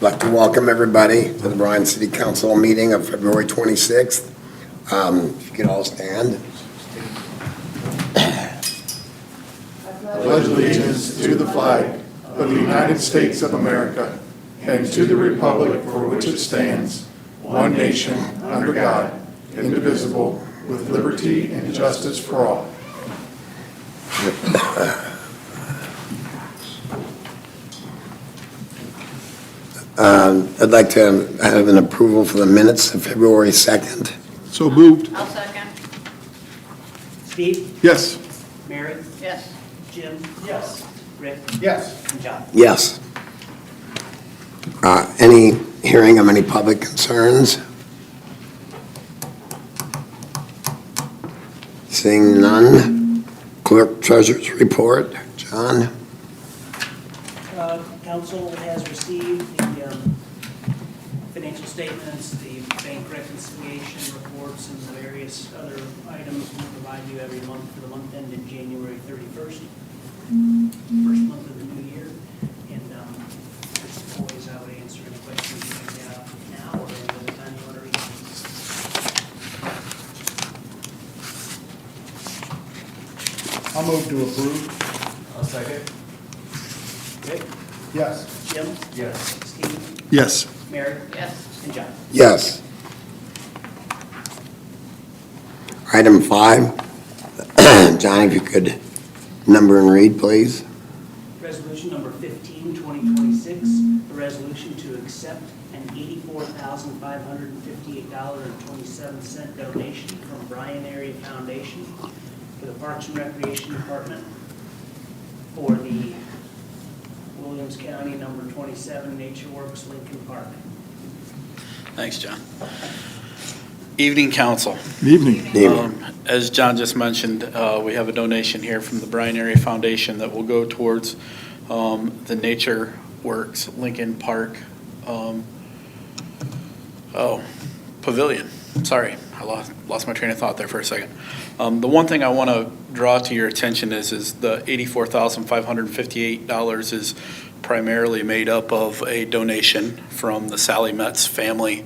I'd like to welcome everybody to the Bryan City Council meeting of February 26th. If you could all stand. I pledge allegiance to the flag of the United States of America and to the republic for which it stands, one nation, under God, indivisible, with liberty and justice for all. I'd like to have an approval for the minutes of February 2nd. So moved. I'll second. Steve? Yes. Mary? Yes. Jim? Yes. Rick? Yes. And John? Yes. Any hearing of any public concerns? Seeing none. Clerk Treasurer's report. John? Council has received the financial statements, the bank reconciliation reports, and the various other items we provide you every month for the month ended January 31st, first month of the new year. And as always, I would answer any questions you may have now or any other time you want to read. I'll move to approve. I'll second. Rick? Yes. Jim? Yes. Steve? Yes. Mary? Yes. And John? Yes. Item 5. John, if you could number and read, please. Resolution number 15, 2026, a resolution to accept an $84,558.27 donation from Bryan Area Foundation for the Parks and Recreation Department for the Williams County number 27 Nature Works Lincoln Park. Thanks, John. Evening, council. Evening. As John just mentioned, we have a donation here from the Bryan Area Foundation that will go towards the Nature Works Lincoln Park pavilion. Sorry, I lost my train of thought there for a second. The one thing I want to draw to your attention is the $84,558 is primarily made up of a donation from the Sally Metz family,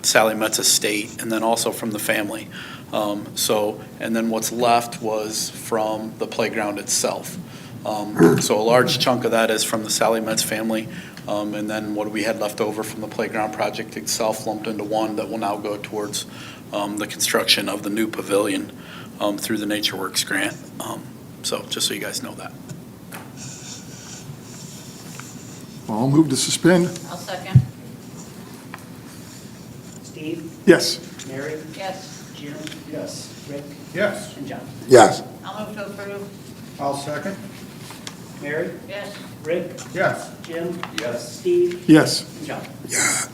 Sally Metz estate, and then also from the family. And then what's left was from the playground itself. So a large chunk of that is from the Sally Metz family, and then what we had left over from the playground project itself lumped into one that will now go towards the construction of the new pavilion through the Nature Works grant. So just so you guys know that. I'll move to suspend. I'll second. Steve? Yes. Mary? Yes. Jim? Yes. Rick? Yes. And John? Yes. I'll move to approve. I'll second. Mary? Yes. Rick? Yes. Jim? Yes. Steve? Yes. And John?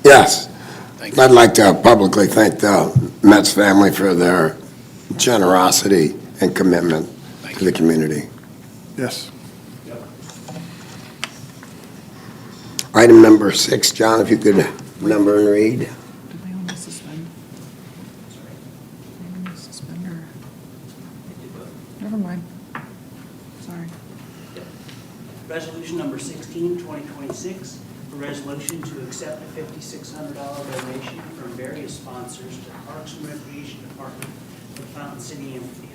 Yes. Thank you. I'd like to publicly thank the Metz family for their generosity and commitment Thank to the community. Yes. Item number 6, John, if you could number and read. Did they want to suspend? They want to suspend or? Never mind. Sorry. Resolution number 16, 2026, a resolution to accept a $5,600 donation from various sponsors to the Parks and Recreation Department for the Fountain City Amphitheater.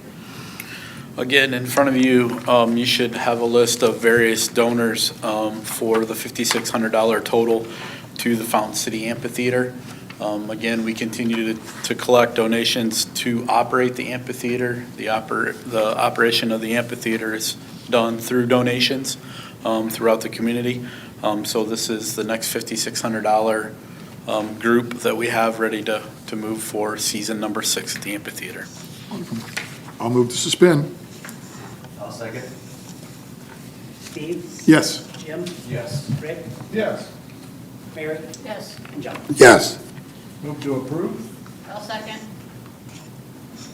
Again, in front of you, you should have a list of various donors for the $5,600 total to the Fountain City Amphitheater. Again, we continue to collect donations to operate the amphitheater. The operation of the amphitheater is done through donations throughout the community. So this is the next $5,600 group that we have ready to move for season number 6 at the amphitheater. I'll move to suspend. I'll second. Steve? Yes. Jim? Yes. Rick? Yes. Mary? Yes. And John? Yes. Move to approve. I'll second.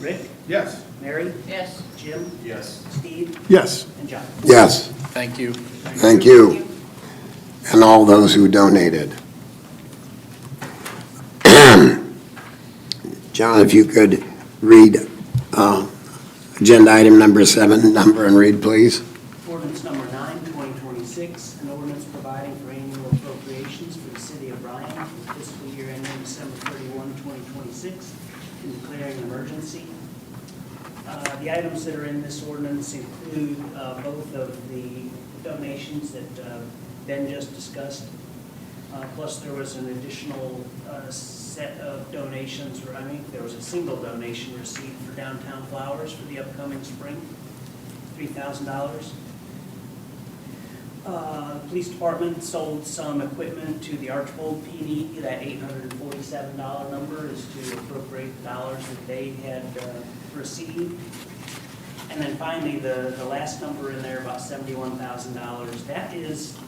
Rick? Yes. Mary? Yes. Jim? Yes. Steve? Yes. And John? Yes. Thank you. Thank you. And all those who donated. John, if you could read agenda item number 7, number and read, please. Ordinance number 9, 2026, an ordinance providing for annual appropriations for the city of Bryan for the fiscal year ending December 31, 2026, and declaring an emergency. The items that are in this ordinance include both of the donations that Ben just discussed, plus there was an additional set of donations, or I mean, there was a single donation received for downtown flowers for the upcoming spring, $3,000. The police department sold some equipment to the Archbold PD. That $847 number is to appropriate the dollars that they had received. And then finally, the last number in there, about $71,000, that is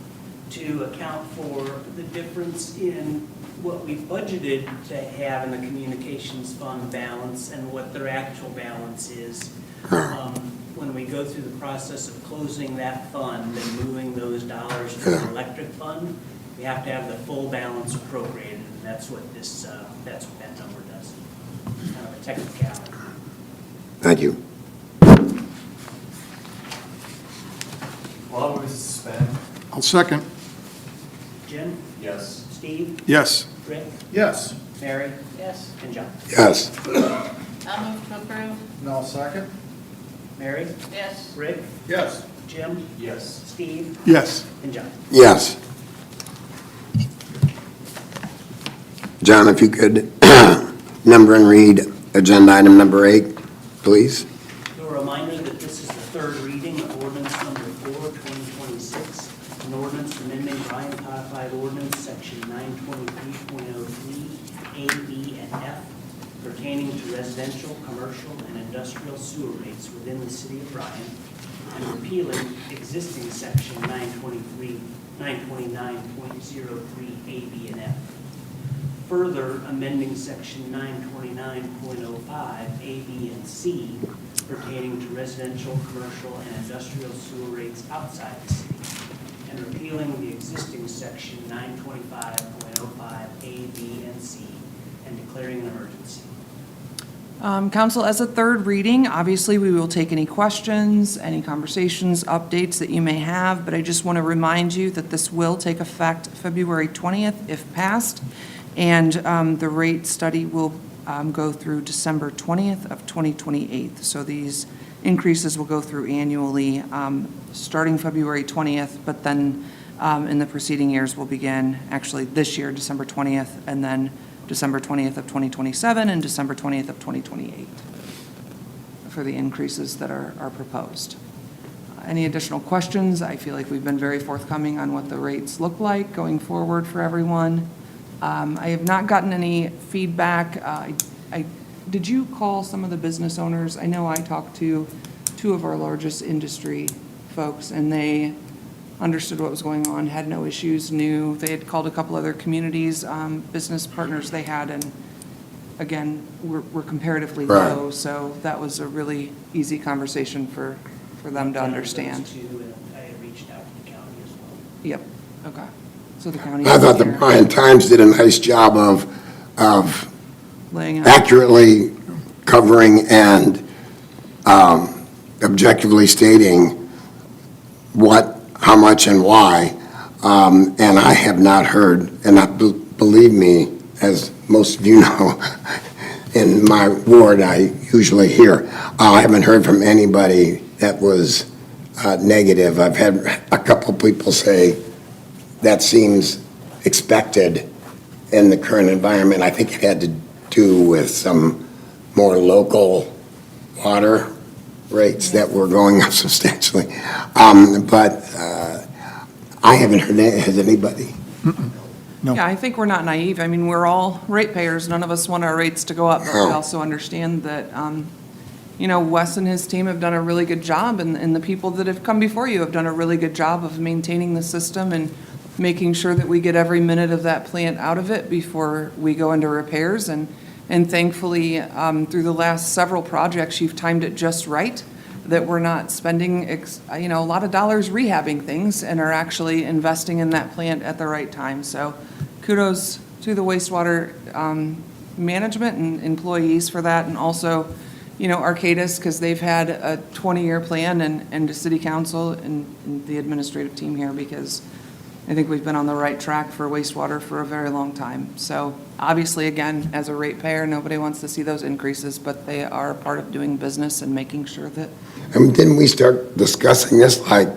to account for the difference in what we budgeted to have in the communications fund balance and what their actual balance is. When we go through the process of closing that fund and moving those dollars to the electric fund, we have to have the full balance appropriated, and that's what that number does. It's kind of a technicality. Thank you. Well, we suspend. I'll second. Jim? Yes. Steve? Yes. Rick? Yes. Mary? Yes. And John? Yes. I'll move to approve. And I'll second. Mary? Yes. Rick? Yes. Jim? Yes. Steve? Yes. And John? Yes. John, if you could number and read agenda item number 8, please. A reminder that this is the third reading of ordinance number 4, 2026, an ordinance amending Bryan Codified Ordinance, section 923.03, A, B, and F, pertaining to residential, commercial, and industrial sewer rates within the city of Bryan, and repealing existing section 929.03, A, B, and F. Further amending section 929.05, A, B, and C, pertaining to residential, commercial, and industrial sewer rates outside the city, and repealing the existing section 925.05, A, B, and C, and declaring an emergency. Council, as a third reading, obviously, we will take any questions, any conversations, updates that you may have, but I just want to remind you that this will take effect February 20th if passed, and the rate study will go through December 20th of 2028. So these increases will go through annually, starting February 20th, but then in the preceding years will begin actually this year, December 20th, and then December 20th of 2027 and December 20th of 2028 for the increases that are proposed. Any additional questions? I feel like we've been very forthcoming on what the rates look like going forward for everyone. I have not gotten any feedback. Did you call some of the business owners? I know I talked to 2 of our largest industry folks, and they understood what was going on, had no issues, knew. They had called a couple other communities, business partners they had, and again, we're comparatively Right. low, so that was a really easy conversation for them to understand. Those 2, and I had reached out to the county as well. Yep, okay. So the county. I thought the Bryan Times did a nice job of Laying out. accurately covering and objectively stating what, how much, and why. And I have not heard, and believe me, as most of you know, in my ward, I usually hear. I haven't heard from anybody that was negative. I've had a couple people say that seems expected in the current environment. I think it had to do with some more local water rates that were going up substantially. But I haven't heard, has anybody? No. Yeah, I think we're not naive. I mean, we're all ratepayers. None of us want our rates to go up, but we No. also understand that, Wes and his team have done a really good job, and the people that have come before you have done a really good job of maintaining the system and making sure that we get every minute of that plant out of it before we go into repairs. And thankfully, through the last several projects, you've timed it just right, that we're not spending, a lot of dollars rehabbing things and are actually investing in that plant at the right time. So kudos to the wastewater management and employees for that, and also, Arcadis, because they've had a 20-year plan, and to city council and the administrative team here, because I think we've been on the right track for wastewater for a very long time. So obviously, again, as a ratepayer, nobody wants to see those increases, but they are part of doing business and making sure that, Didn't we start discussing this like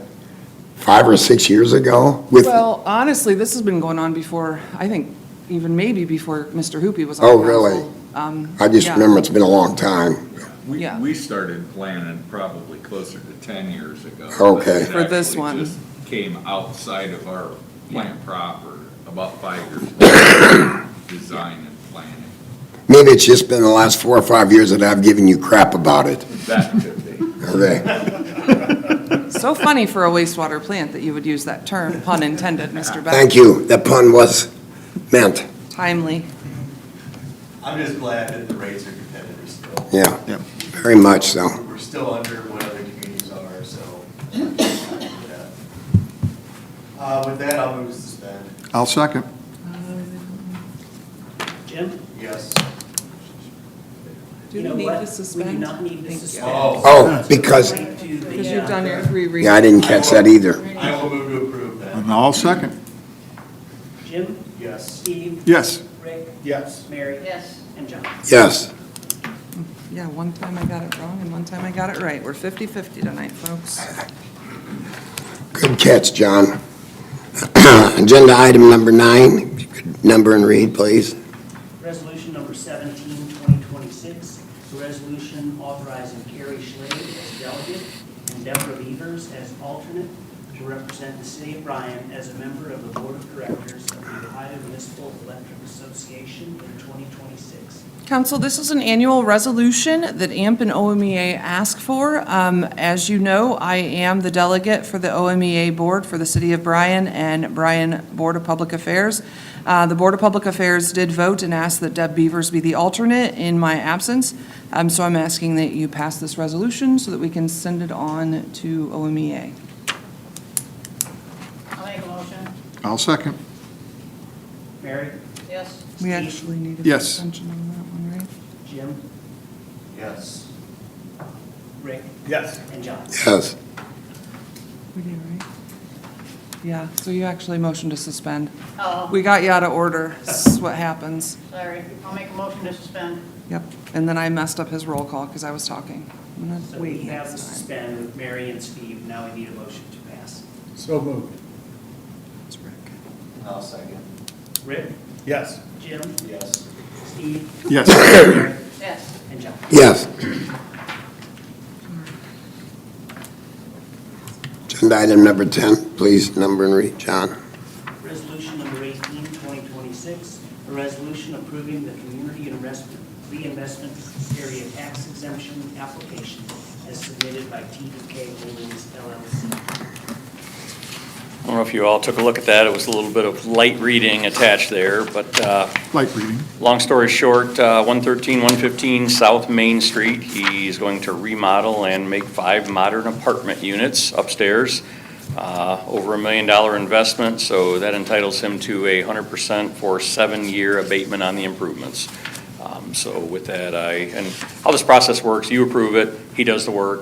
5 or 6 years ago? well, honestly, this has been going on before, I think, even maybe before Mr. Hoopy was on Oh, council. really? Um, I just yeah. remember it's been a long time. Yeah. We started planning probably closer to 10 years ago. Okay. It For this actually one. just came outside of our plant proper about 5 years ago, design and planning. Maybe it's just been the last 4 or 5 years that I've given you crap about it. That could be. Okay. So funny for a wastewater plant that you would use that term, pun intended, Mr. Beck. Thank you. That pun was meant. Timely. I'm just glad that the rates are competitive still. Yeah, very much so. We're still under what other communities are, so. With that, I'll move to suspend. I'll second. Jim? Yes. Do You we know need what? to suspend? We do not need to Thank you. suspend. Oh, because, Because you've done your 3 readings. yeah, I didn't catch that either. I will move to approve that. And I'll second. Jim? Yes. Steve? Yes. Rick? Yes. Mary? Yes. And John? Yes. Yeah, one time I got it wrong and one time I got it right. We're 50-50 tonight, folks. Good catch, John. Agenda item number 9, if you could number and read, please. Resolution number 17, 2026, a resolution authorizing Carrie Schlade as delegate and Debra Beevers as alternate to represent the city of Bryan as a member of the Board of Directors of the Ohio Municipal Electric Association in 2026. Council, this is an annual resolution that AMP and OMEA ask for. As you know, I am the delegate for the OMEA Board for the City of Bryan and Bryan Board of Public Affairs. The Board of Public Affairs did vote and ask that Deb Beevers be the alternate in my absence. So I'm asking that you pass this resolution so that we can send it on to OMEA. I'll make a motion. I'll second. Mary? Yes. We Steve? actually need a Yes. suspension on that one, right? Jim? Yes. Rick? Yes. And John? Yes. We did, right? Yeah, so you actually motioned to suspend. Oh, We got you out of order. This is what happens. sorry. I'll make a motion to suspend. Yep. And then I messed up his roll call because I was talking. I'm gonna So wait we have to next time. suspend with Mary and Steve. Now we need a motion to pass. So moved. It's Rick. I'll second. Rick? Yes. Jim? Yes. Steve? Yes. Mary? Yes. And John? Yes. Agenda item number 10, please number and read, John. Resolution number 18, 2026, a resolution approving the community reinvestment area tax exemption application as submitted by TDK Holdings LLC. I don't know if you all took a look at that. It was a little bit of light reading attached there, but Light reading. long story short, 113, 115 South Main Street. He's going to remodel and make 5 modern apartment units upstairs. Over $1 million investment, so that entitles him to 100% for 7-year abatement on the improvements. So with that, and how this process works, you approve it, he does the work.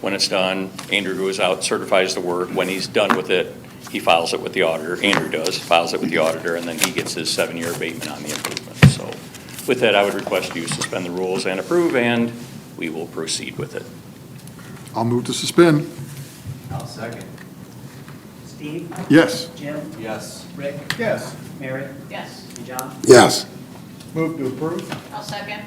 When it's done, Andrew goes out, certifies the work. When he's done with it, he files it with the auditor. Andrew does, files it with the auditor, and then he gets his 7-year abatement on the improvement. So with that, I would request you suspend the rules and approve, and we will proceed with it. I'll move to suspend. I'll second. Steve? Yes. Jim? Yes. Rick? Yes. Mary? Yes. And John? Yes. Move to approve? I'll second.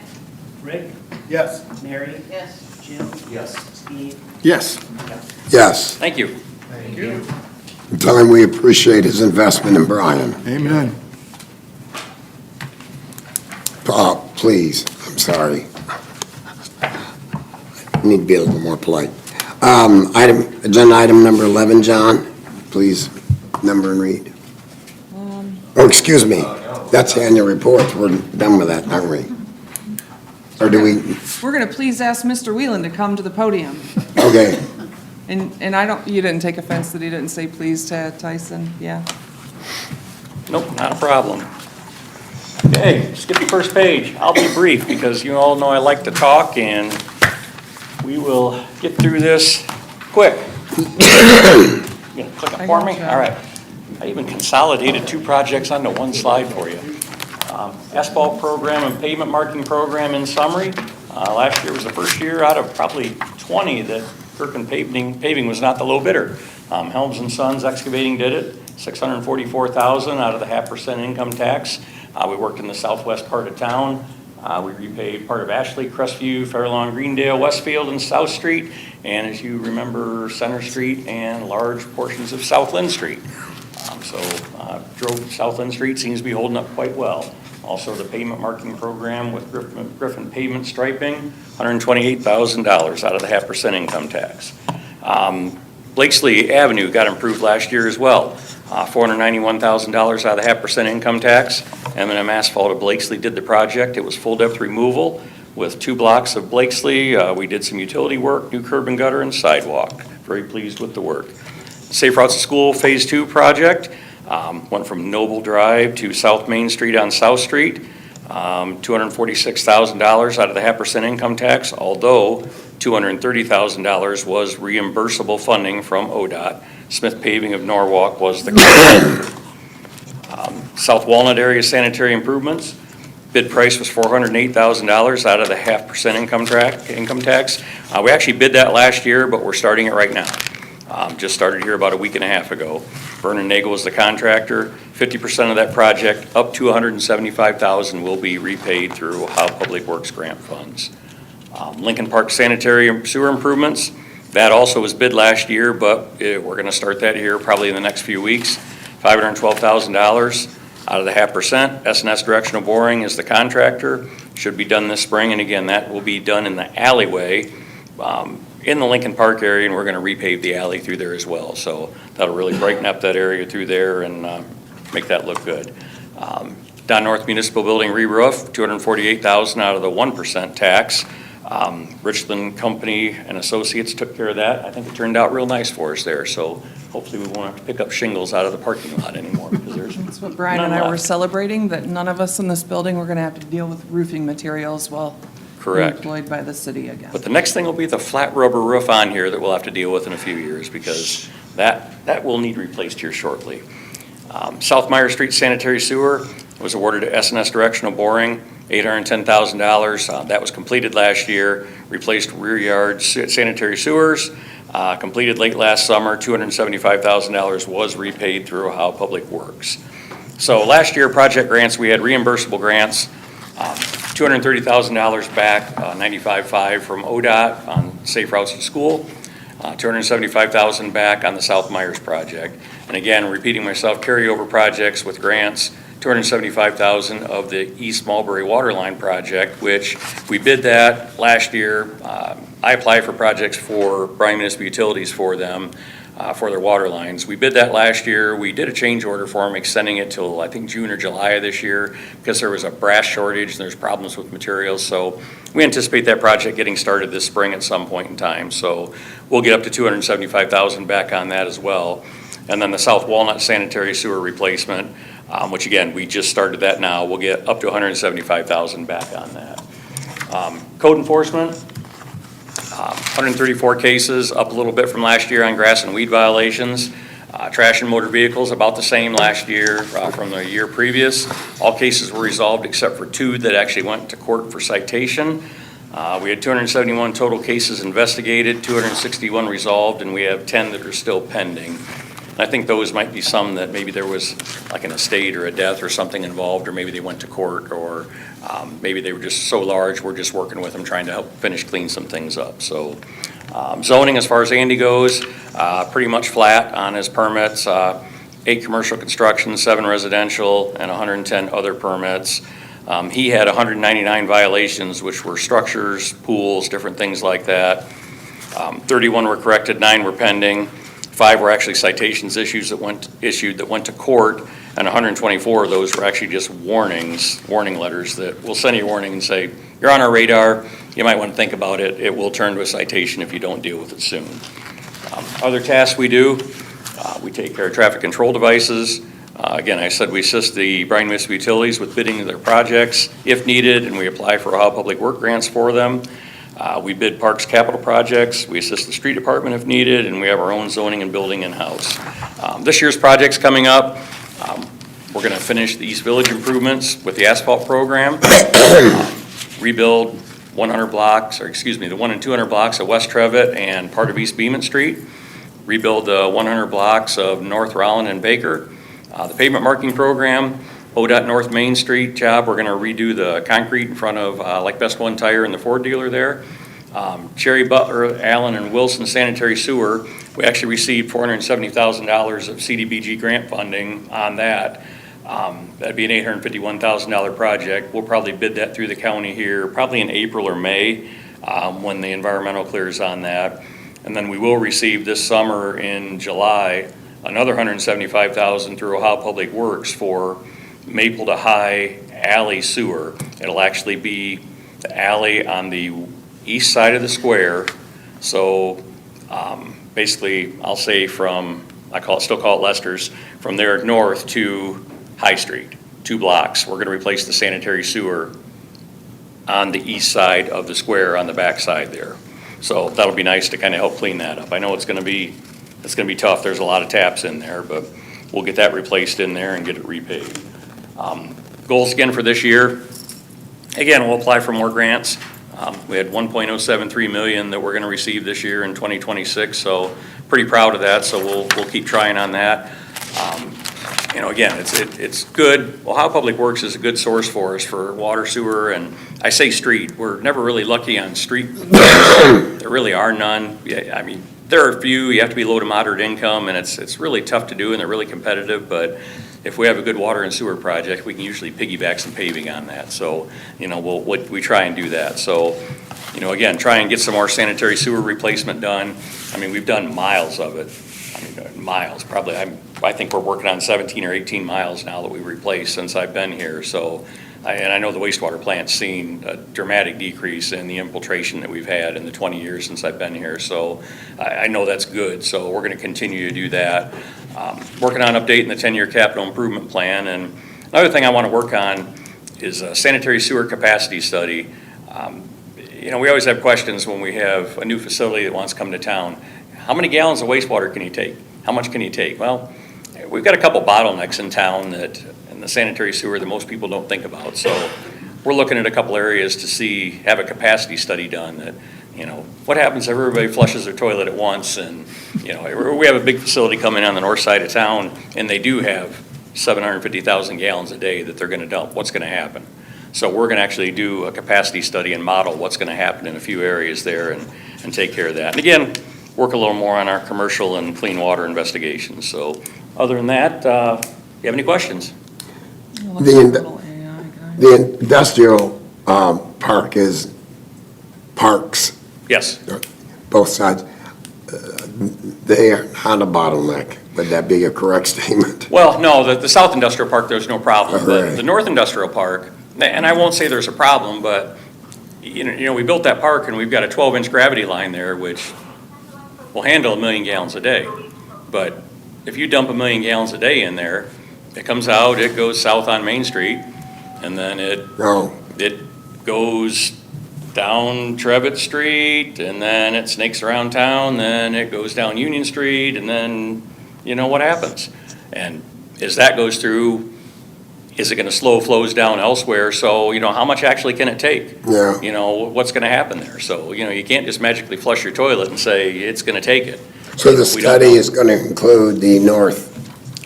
Rick? Yes. Mary? Yes. Jim? Yes. Steve? Yes. And John? Yes. Thank you. Thank you. Tell him we appreciate his investment in Bryan. Amen. Please, I'm sorry. I need to be a little more polite. Agenda item number 11, John, please, number and read. Oh, excuse me, that's the annual report. We're done with that, aren't we? Or do we, We're going to please ask Mr. Whelan to come to the podium. okay. And I don't, you didn't take offense that he didn't say please to Tyson, yeah? Nope, not a problem. Okay, skip the first page. I'll be brief because you all know I like to talk and we will get through this quick. You gonna click it for me? gotcha. All right. I even consolidated two projects onto one slide for you. Asphalt program and pavement marking program in summary. Last year was the first year out of probably 20 that Clerk and paving was not the low bidder. Helms and Sons Excavating did it, $644,000 out of the 0.5% income tax. We worked in the southwest part of town. We repaid part of Ashley, Crestview, Fairlawn, Greendale, Westfield, and South Street. And as you remember, Center Street and large portions of South Lynn Street. Drove South Lynn Street, seems to be holding up quite well. Also, the pavement marking program with Griffin pavement striping, $128,000 out of the 0.5% income tax. Blakesley Avenue got improved last year as well. $491,000 out of the 0.5% income tax. M&M Asphalt of Blakesley did the project. It was full depth removal with 2 blocks of Blakesley. We did some utility work, new curb and gutter and sidewalk. Very pleased with the work. Safe Routes to School Phase 2 project went from Noble Drive to South Main Street on South Street. $246,000 out of the 0.5% income tax, although $230,000 was reimbursable funding from ODOT. Smith Paving of Norwalk was the contractor. South Walnut area sanitary improvements. Bid price was $408,000 out of the 0.5% income tax. We actually bid that last year, but we're starting it right now. Just started here about a week and a half ago. Vernon Nagel was the contractor. 50% of that project, up to $175,000, will be repaid through Ohio Public Works grant funds. Lincoln Park sanitary sewer improvements. That also was bid last year, but we're going to start that here probably in the next few weeks. $512,000 out of the 0.5%. S&S Directional Boring is the contractor. Should be done this spring, and again, that will be done in the alleyway in the Lincoln Park area, and we're going to repave the alley through there as well. So that'll really brighten up that area through there and make that look good. Down North Municipal Building re-roof, $248,000 out of the 1% tax. Richland Company and Associates took care of that. I think it turned out real nice for us there. So hopefully we won't have to pick up shingles out of the parking lot anymore because there's That's what Bryan none and I were left. celebrating, that none of us in this building were going to have to deal with roofing materials while Correct. employed by the city again. But the next thing will be the flat rubber roof on here that we'll have to deal with in a few years because that will need replaced here shortly. South Meyer Street sanitary sewer was awarded to S&S Directional Boring, $810,000. That was completed last year. Replaced rear yard sanitary sewers, completed late last summer. $275,000 was repaid through Ohio Public Works. So last year, project grants, we had reimbursable grants, $230,000 back, 95.5 from ODOT on Safe Routes to School, $275,000 back on the South Myers project. And again, repeating myself, carryover projects with grants, $275,000 of the East Mulberry Waterline project, which we bid that last year. I applied for projects for Bryan Municipal Utilities for them, for their water lines. We bid that last year. We did a change order for them, extending it till I think June or July of this year because there was a brass shortage and there's problems with materials. So we anticipate that project getting started this spring at some point in time. So we'll get up to $275,000 back on that as well. And then the South Walnut sanitary sewer replacement, which again, we just started that now. We'll get up to $175,000 back on that. Code enforcement, 134 cases, up a little bit from last year on grass and weed violations. Trash and motor vehicles, about the same last year from the year previous. All cases were resolved except for 2 that actually went to court for citation. We had 271 total cases investigated, 261 resolved, and we have 10 that are still pending. I think those might be some that maybe there was like an estate or a death or something involved, or maybe they went to court, or maybe they were just so large, we're just working with them trying to help finish clean some things up. So zoning, as far as Andy goes, pretty much flat on his permits. 8 commercial construction, 7 residential, and 110 other permits. He had 199 violations, which were structures, pools, different things like that. 31 were corrected, 9 were pending. 5 were actually citations that went to court, and 124 of those were actually just warning letters that will send you a warning and say, you're on our radar, you might want to think about it, it will turn to a citation if you don't deal with it soon. Other tasks we do, we take care of traffic control devices. Again, I said we assist the Bryan Municipal Utilities with bidding their projects if needed, and we apply for Ohio Public Work grants for them. We bid parks capital projects, we assist the street department if needed, and we have our own zoning and building in-house. This year's project's coming up. We're going to finish the East Village improvements with the asphalt program, rebuild 100 blocks, or excuse me, the 1 and 200 blocks of West Trevitt and part of East Beeman Street, rebuild the 100 blocks of North Rowland and Baker, the pavement marking program, ODOT North Main Street job, we're going to redo the concrete in front of Like Best One Tire and the Ford dealer there. Cherry, Butler, Allen, and Wilson sanitary sewer, we actually received $470,000 of CDBG grant funding on that. That'd be an $851,000 project. We'll probably bid that through the county here, probably in April or May, when the environmental clears on that. And then we will receive this summer in July, another $175,000 through Ohio Public Works for Maple to High Alley Sewer. It'll actually be the alley on the east side of the square. So basically, I'll say from, still call it Lester's, from there north to High Street, 2 blocks. We're going to replace the sanitary sewer on the east side of the square on the back side there. So that'll be nice to kind of help clean that up. I know it's going to be tough. There's a lot of taps in there, but we'll get that replaced in there and get it repaved. Goals again for this year, again, we'll apply for more grants. We had $1.073 million that we're going to receive this year in 2026, so pretty proud of that, so we'll keep trying on that. Again, it's good. Ohio Public Works is a good source for us for water, sewer, and I say street. We're never really lucky on street. There really are none. Yeah, I mean, there are a few. You have to be low to moderate income, and it's really tough to do, and they're really competitive, but if we have a good water and sewer project, we can usually piggyback some paving on that. So, we try and do that. So, again, try and get some more sanitary sewer replacement done. I mean, we've done miles of it. I mean, miles, probably. I think we're working on 17 or 18 miles now that we replaced since I've been here. So, and I know the wastewater plant's seen a dramatic decrease in the infiltration that we've had in the 20 years since I've been here. So I know that's good. So we're going to continue to do that. Working on updating the 10-year capital improvement plan. And another thing I want to work on is a sanitary sewer capacity study. We always have questions when we have a new facility that wants to come to town. How many gallons of wastewater can you take? How much can you take? Well, we've got a couple bottlenecks in town in the sanitary sewer that most people don't think about. So we're looking at a couple areas to have a capacity study done that, what happens if everybody flushes their toilet at once? And, we have a big facility coming on the north side of town, and they do have 750,000 gallons a day that they're going to dump. What's going to happen? So we're going to actually do a capacity study and model what's going to happen in a few areas there and take care of that. And again, work a little more on our commercial and clean water investigations. So other than that, you have any questions? The industrial park is parks. Yes. Both sides. They are not a bottleneck. Would that be a correct statement? Well, no, the South Industrial Park, there's no problem. Right. The North Industrial Park, and I won't say there's a problem, but, we built that park and we've got a 12-inch gravity line there, which will handle 1 million gallons a day. But if you dump 1 million gallons a day in there, it comes out, it goes south on Main Street, and then it goes down Trevitt Street, and then it snakes around town, then it goes down Union Street, and then what happens? And as that goes through, is it going to slow flows down elsewhere? So, how much actually can it take? Yeah. What's going to happen there? So, you can't just magically flush your toilet and say it's going to take it. So the study is going to include the north.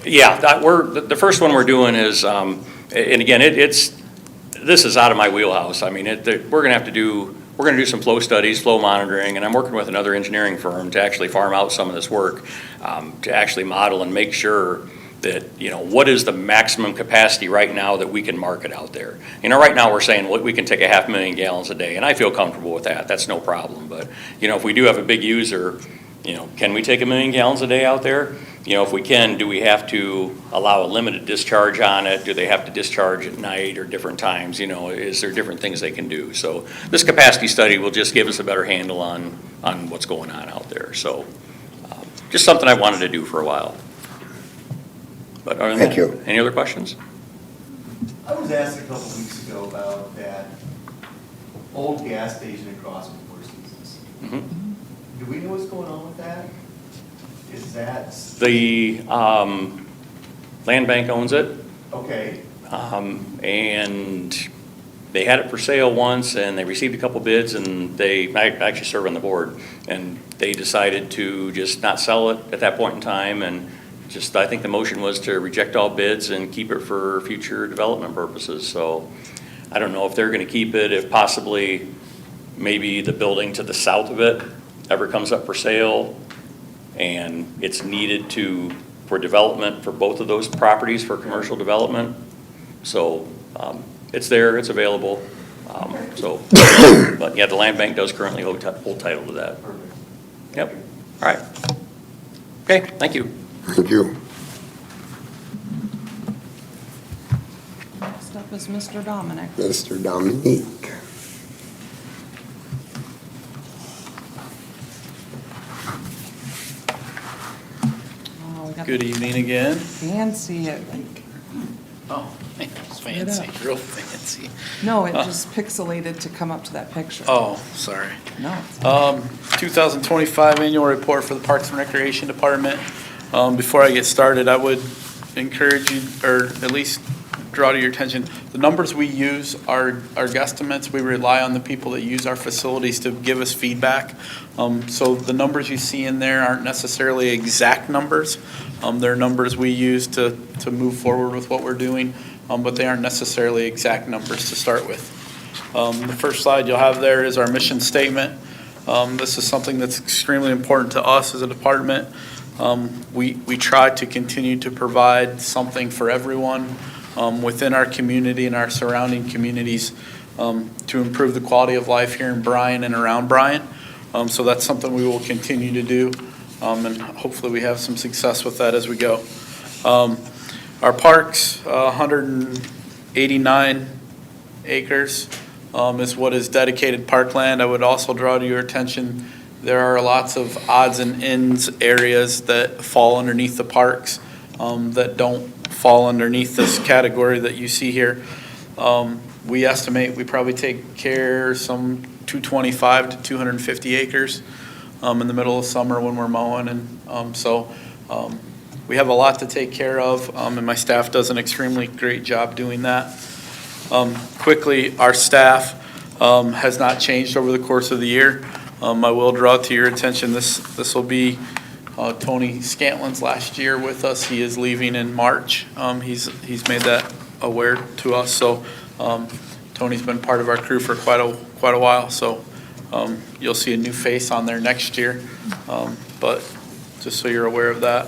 Yeah, the first one we're doing is, and again, this is out of my wheelhouse. I mean, we're going to do some flow studies, flow monitoring, and I'm working with another engineering firm to actually farm out some of this work, to actually model and make sure that, what is the maximum capacity right now that we can market out there. Right now we're saying we can take 500,000 gallons a day, and I feel comfortable with that. That's no problem. But, if we do have a big user, can we take 1 million gallons a day out there? If we can, do we have to allow a limited discharge on it? Do they have to discharge at night or different times? Is there different things they can do? So this capacity study will just give us a better handle on what's going on out there. So just something I wanted to do for a while. But other than Thank that, you. Any other questions? I was asked a couple weeks ago about that old gas station across from Do we know what's going on with that? Is that, The land bank owns it, okay, and they had it for sale once, and they received a couple bids, and I actually serve on the board, and they decided to just not sell it at that point in time, and just, I think the motion was to reject all bids and keep it for future development purposes. So I don't know if they're gonna keep it, if possibly maybe the building to the south of it ever comes up for sale, and it's needed for development for both of those properties for commercial development. So it's there, it's available. But yeah, the land bank does currently hold title to that. perfect. Yep, all right. Okay, thank you. Thank you. Next up is Mr. Dominic. Mr. Dominique. Oh, we got Good the evening again. fancy, Oh, it's fancy, real fancy. no, it just pixelated to come up to that picture. Oh, sorry. No, it's 2025 annual report for the Parks and Recreation Department. Before I get started, I would encourage you, or at least draw to your attention, the numbers we use are guesstimates. We rely on the people that use our facilities to give us feedback. So the numbers you see in there aren't necessarily exact numbers. They're numbers we use to move forward with what we're doing, but they aren't necessarily exact numbers to start with. The first slide you'll have there is our mission statement. This is something that's extremely important to us as a department. We try to continue to provide something for everyone within our community and our surrounding communities to improve the quality of life here in Bryan and around Bryan. So that's something we will continue to do, and hopefully we have some success with that as we go. Our parks, 189 acres is what is dedicated parkland. I would also draw to your attention, there are lots of odds and ends areas that fall underneath the parks that don't fall underneath this category that you see here. We estimate we probably take care some 225 to 250 acres in the middle of summer when we're mowing, and so we have a lot to take care of, and my staff does an extremely great job doing that. Quickly, our staff has not changed over the course of the year. I will draw to your attention, this will be Tony Scantlin's last year with us. He is leaving in March. He's made that aware to us. So Tony's been part of our crew for quite a while. So you'll see a new face on there next year. But just so you're aware of that.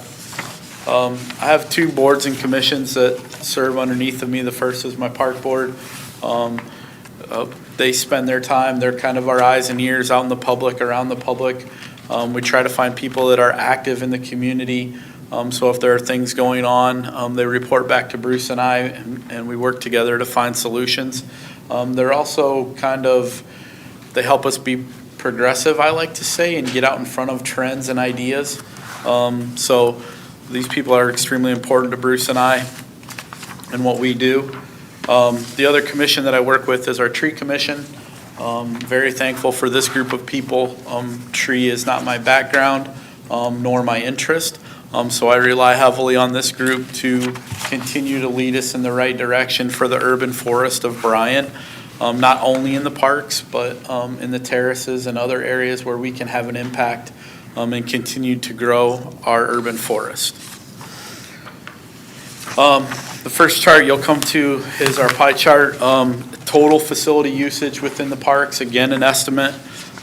I have two boards and commissions that serve underneath of me. The first is my park board. They spend their time, they're kind of our eyes and ears out in the public, around the public. We try to find people that are active in the community. So if there are things going on, they report back to Bruce and I, and we work together to find solutions. They're also they help us be progressive, I like to say, and get out in front of trends and ideas. So these people are extremely important to Bruce and I and what we do. The other commission that I work with is our tree commission. Very thankful for this group of people. Tree is not my background, nor my interest. So I rely heavily on this group to continue to lead us in the right direction for the urban forest of Bryan. Not only in the parks, but in the terraces and other areas where we can have an impact and continue to grow our urban forest. The first chart you'll come to is our pie chart. Total facility usage within the parks, again, an estimate.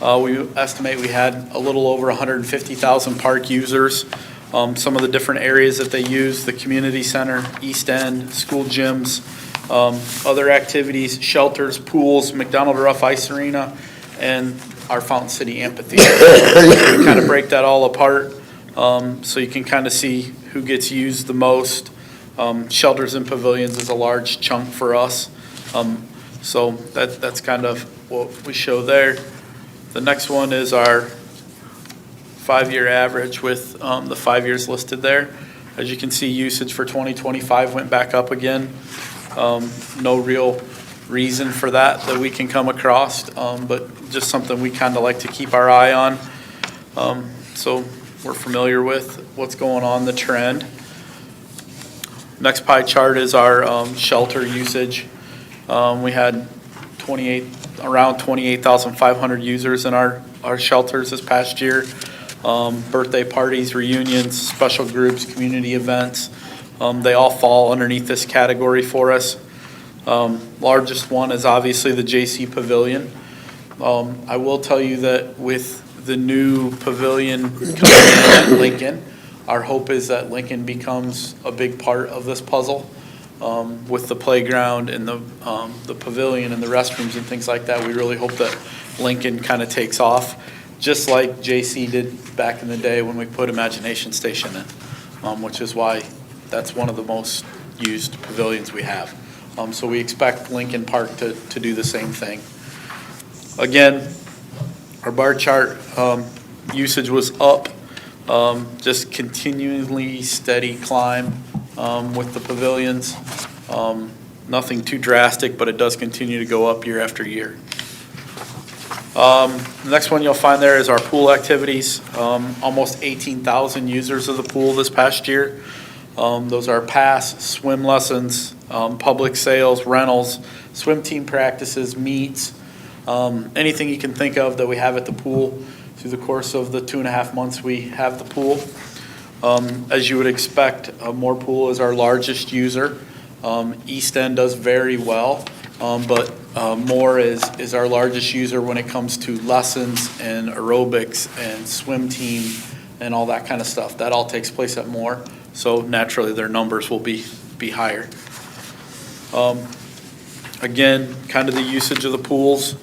We estimate we had a little over 150,000 park users. Some of the different areas that they use, the community center, East End, school gyms, other activities, shelters, pools, McDonald Rough Ice Arena, and our Fountain City Amphitheater. We kind of break that all apart so you can kind of see who gets used the most. Shelters and pavilions is a large chunk for us. So that's kind of what we show there. The next one is our 5-year average with the 5 years listed there. As you can see, usage for 2025 went back up again. No real reason for that we can come across, but just something we kind of like to keep our eye on. So we're familiar with what's going on, the trend. Next pie chart is our shelter usage. We had around 28,500 users in our shelters this past year. Birthday parties, reunions, special groups, community events, they all fall underneath this category for us. Largest one is obviously the JC Pavilion. I will tell you that with the new pavilion coming in at Lincoln, our hope is that Lincoln becomes a big part of this puzzle. With the playground and the pavilion and the restrooms and things like that, we really hope that Lincoln kind of takes off, just like JC did back in the day when we put Imagination Station in, which is why that's one of the most used pavilions we have. So we expect Lincoln Park to do the same thing. Again, our bar chart usage was up, just continually steady climb with the pavilions. Nothing too drastic, but it does continue to go up year after year. The next one you'll find there is our pool activities. Almost 18,000 users of the pool this past year. Those are pass, swim lessons, public sales, rentals, swim team practices, meets, anything you can think of that we have at the pool through the course of the 2.5 months we have the pool. As you would expect, Moore Pool is our largest user. East End does very well, but Moore is our largest user when it comes to lessons and aerobics and swim team and all that kind of stuff. That all takes place at Moore, so naturally their numbers will be higher. Again, kind of the usage of the pools.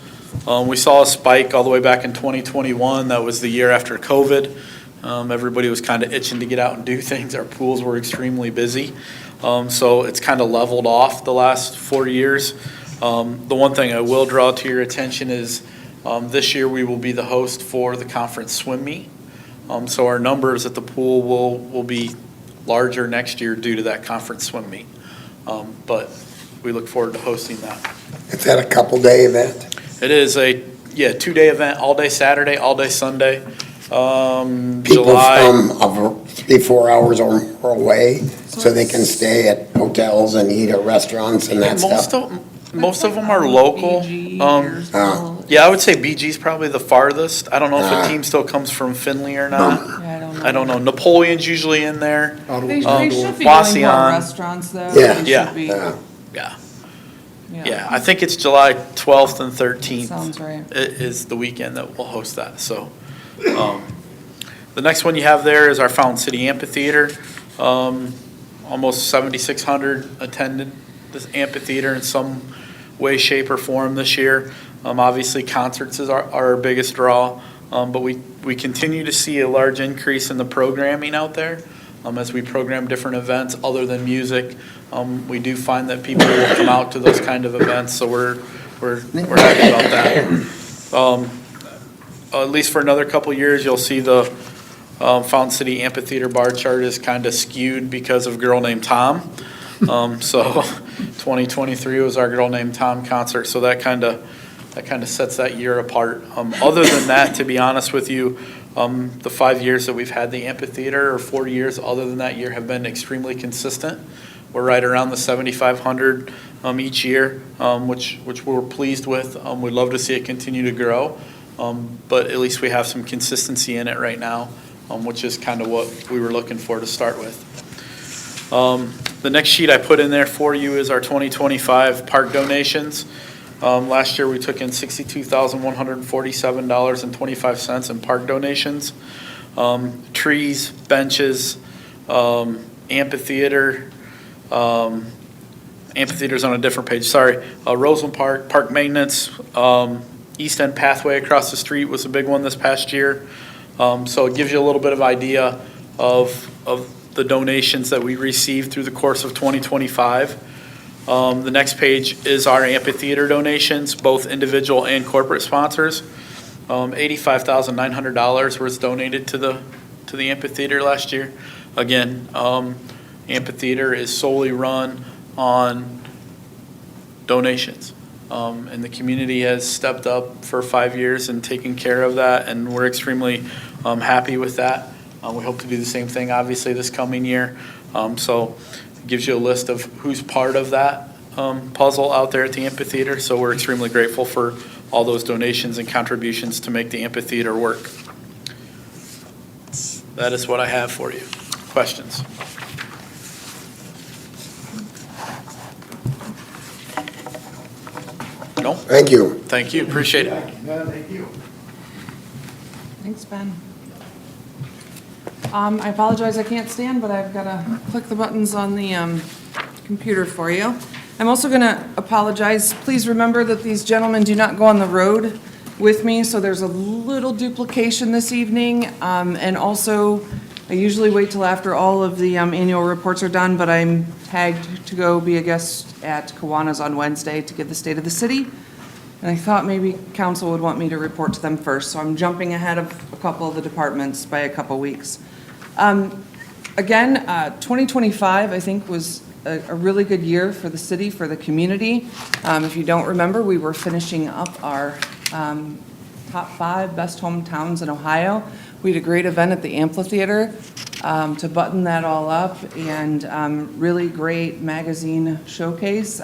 We saw a spike all the way back in 2021. That was the year after COVID. Everybody was kind of itching to get out and do things. Our pools were extremely busy. So it's kind of leveled off the last 4 years. The one thing I will draw to your attention is this year we will be the host for the conference swim meet. So our numbers at the pool will be larger next year due to that conference swim meet. But we look forward to hosting that. Is that a couple-day event? It is a 2-day event, all day Saturday, all day Sunday. People July. from 3-4 hours or more away, so they can stay at hotels and eat at restaurants and that stuff? Most of them are local. Yeah, I would say BG's probably the farthest. I don't know if a team still comes from Findlay or not. Yeah, I don't know. Napoleon's usually in there. They should be doing more Wasion. restaurants though. Yeah. They Yeah. should be. Yeah, I think it's July 12th and 13th. Sounds right. It is the weekend that we'll host that, so. The next one you have there is our Fountain City Amphitheater. Almost 7,600 attended this amphitheater in some way, shape, or form this year. Obviously, concerts is our biggest draw, but we continue to see a large increase in the programming out there. As we program different events other than music, we do find that people will come out to those kind of events, so we're happy about that. At least for another couple of years, you'll see the Fountain City Amphitheater bar chart is kind of skewed because of Girl Named Tom. So 2023 was our Girl Named Tom concert, so that kind of sets that year apart. Other than that, to be honest with you, the 5 years that we've had the amphitheater, or 4 years other than that year, have been extremely consistent. We're right around the 7,500 each year, which we're pleased with. We'd love to see it continue to grow, but at least we have some consistency in it right now, which is kind of what we were looking for to start with. The next sheet I put in there for you is our 2025 park donations. Last year, we took in $62,147.25 in park donations. Trees, benches, amphitheater. Amphitheater's on a different page, sorry. Roseland Park, park maintenance, East End Pathway across the street was a big one this past year. So it gives you a little bit of idea of the donations that we received through the course of 2025. The next page is our amphitheater donations, both individual and corporate sponsors. $85,900 was donated to the amphitheater last year. Again, amphitheater is solely run on donations. And the community has stepped up for 5 years and taken care of that, and we're extremely happy with that. We hope to do the same thing, obviously, this coming year. So it gives you a list of who's part of that puzzle out there at the amphitheater. So we're extremely grateful for all those donations and contributions to make the amphitheater work. That is what I have for you. Questions? No? Thank you. Thank you, appreciate it. Thank you. Thanks, Ben. I apologize, I can't stand, but I've got to click the buttons on the computer for you. I'm also going to apologize. Please remember that these gentlemen do not go on the road with me, so there's a little duplication this evening. And also, I usually wait till after all of the annual reports are done, but I'm tagged to go be a guest at Kiwanis on Wednesday to give the state of the city. And I thought maybe council would want me to report to them first, so I'm jumping ahead of a couple of the departments by a couple weeks. Again, 2025, I think, was a really good year for the city, for the community. If you don't remember, we were finishing up our top 5 best hometowns in Ohio. We had a great event at the amphitheater to button that all up, and really great magazine showcase,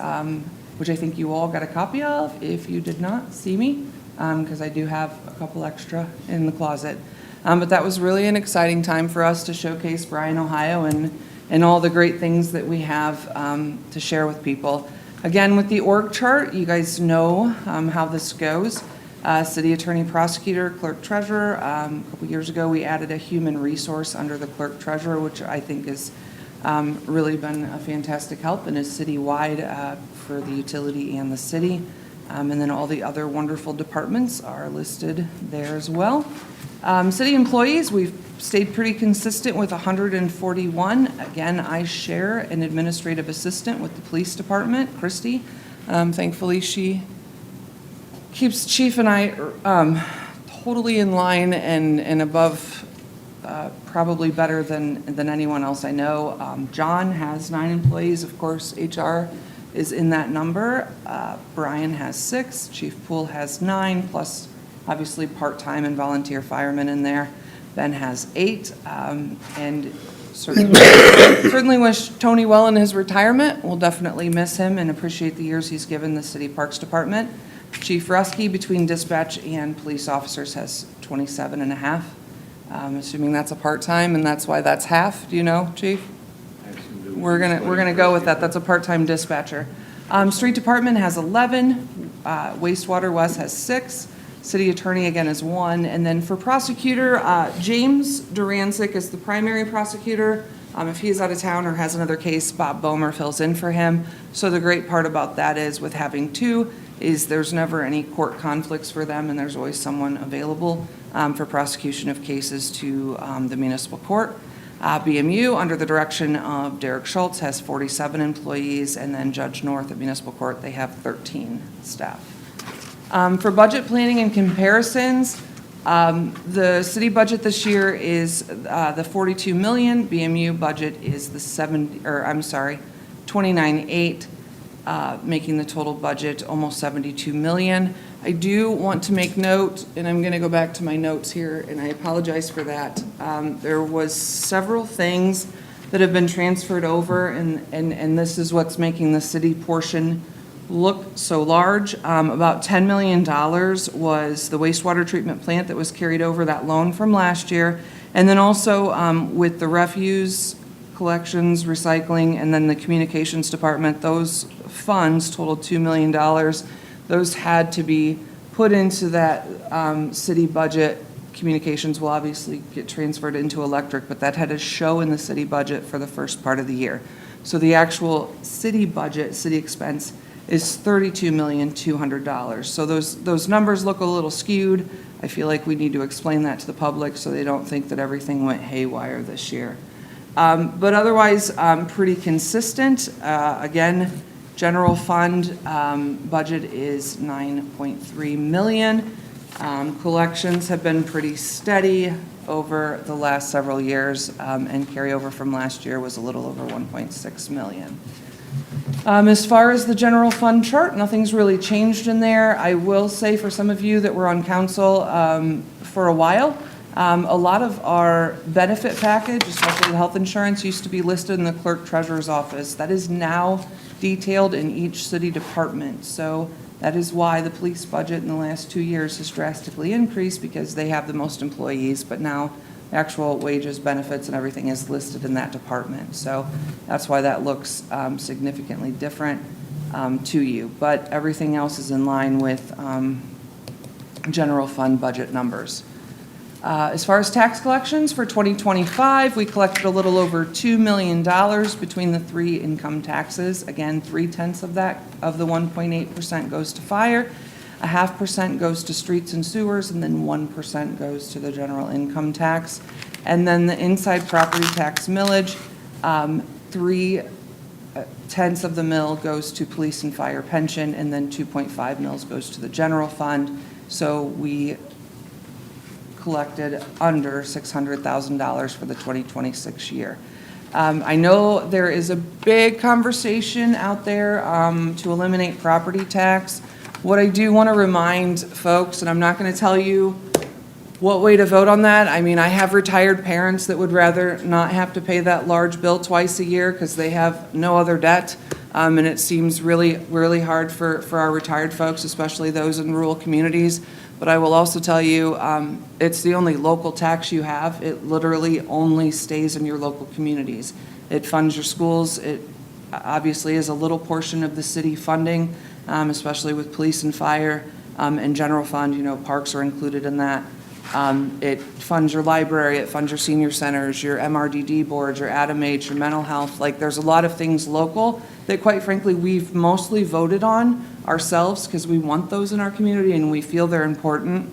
which I think you all got a copy of if you did not see me, because I do have a couple extra in the closet. But that was really an exciting time for us to showcase Bryan, Ohio, and all the great things that we have to share with people. Again, with the org chart, you guys know how this goes. City attorney, prosecutor, clerk, treasurer. A couple years ago, we added a human resource under the clerk treasurer, which I think has really been a fantastic help and is citywide for the utility and the city. And then all the other wonderful departments are listed there as well. City employees, we've stayed pretty consistent with 141. Again, I share an administrative assistant with the police department, Christy. Thankfully, she keeps Chief and I totally in line and above, probably better than anyone else I know. John has 9 employees. Of course, HR is in that number. Bryan has 6. Chief Poole has 9, plus obviously part-time and volunteer firemen in there. Ben has 8, and certainly wish Tony well in his retirement. We'll definitely miss him and appreciate the years he's given the City Parks Department. Chief Rusky, between dispatch and police officers, has 27 and a half. Assuming that's a part-time, and that's why that's half. Do you know, Chief? We're gonna go with that. That's a part-time dispatcher. Street Department has 11. Wastewater West has 6. City Attorney, again, is 1. And then for prosecutor, James Durancic is the primary prosecutor. If he's out of town or has another case, Bob Bomer fills in for him. So the great part about that is with having 2 is there's never any court conflicts for them, and there's always someone available for prosecution of cases to the municipal court. BMU, under the direction of Derek Schultz, has 47 employees, and then Judge North at Municipal Court, they have 13 staff. For budget planning and comparisons, the city budget this year is the 42 million. BMU budget is the 29.8, making the total budget almost 72 million. I do want to make note, and I'm going to go back to my notes here, and I apologize for that. There was several things that have been transferred over, and this is what's making the city portion look so large. About $10 million was the wastewater treatment plant that was carried over, that loan from last year. And then also with the refuse collections, recycling, and then the communications department, those funds totaled $2 million. Those had to be put into that city budget. Communications will obviously get transferred into electric, but that had to show in the city budget for the first part of the year. So the actual city budget, city expense, is $32,200,000. So those numbers look a little skewed. I feel like we need to explain that to the public so they don't think that everything went haywire this year. But otherwise, pretty consistent. Again, general fund budget is $9.3 million. Collections have been pretty steady over the last several years, and carryover from last year was a little over $1.6 million. As far as the general fund chart, nothing's really changed in there. I will say for some of you that were on council for a while, a lot of our benefit package, especially the health insurance, used to be listed in the clerk treasurer's office. That is now detailed in each city department. So that is why the police budget in the last 2 years has drastically increased, because they have the most employees, but now actual wages, benefits, and everything is listed in that department. So that's why that looks significantly different to you. But everything else is in line with general fund budget numbers. As far as tax collections for 2025, we collected a little over $2 million between the 3 income taxes. Again, 3/10 of that, of the 1.8% goes to fire, 0.5% goes to streets and sewers, and then 1% goes to the general income tax. And then the inside property tax millage, 3/10 of the mill goes to police and fire pension, and then 2.5 mils goes to the general fund. So we collected under $600,000 for the 2026 year. I know there is a big conversation out there to eliminate property tax. What I do want to remind folks, and I'm not going to tell you what way to vote on that. I mean, I have retired parents that would rather not have to pay that large bill twice a year because they have no other debt. And it seems really, really hard for our retired folks, especially those in rural communities. But I will also tell you, it's the only local tax you have. It literally only stays in your local communities. It funds your schools. It obviously is a little portion of the city funding, especially with police and fire and general fund. You know, parks are included in that. It funds your library. It funds your senior centers, your MRDD boards, your ADAMH, your mental health. Like, there's a lot of things local that, quite frankly, we've mostly voted on ourselves because we want those in our community and we feel they're important.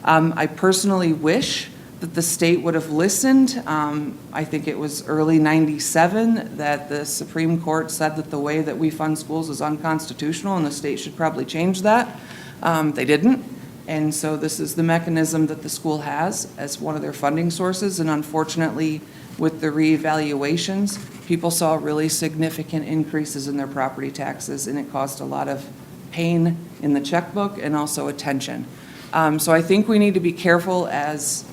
I personally wish that the state would have listened. I think it was early '97 that the Supreme Court said that the way that we fund schools is unconstitutional and the state should probably change that. They didn't. And so this is the mechanism that the school has as one of their funding sources. And unfortunately, with the reevaluations, people saw really significant increases in their property taxes, and it caused a lot of pain in the checkbook and also attention. So I think we need to be careful as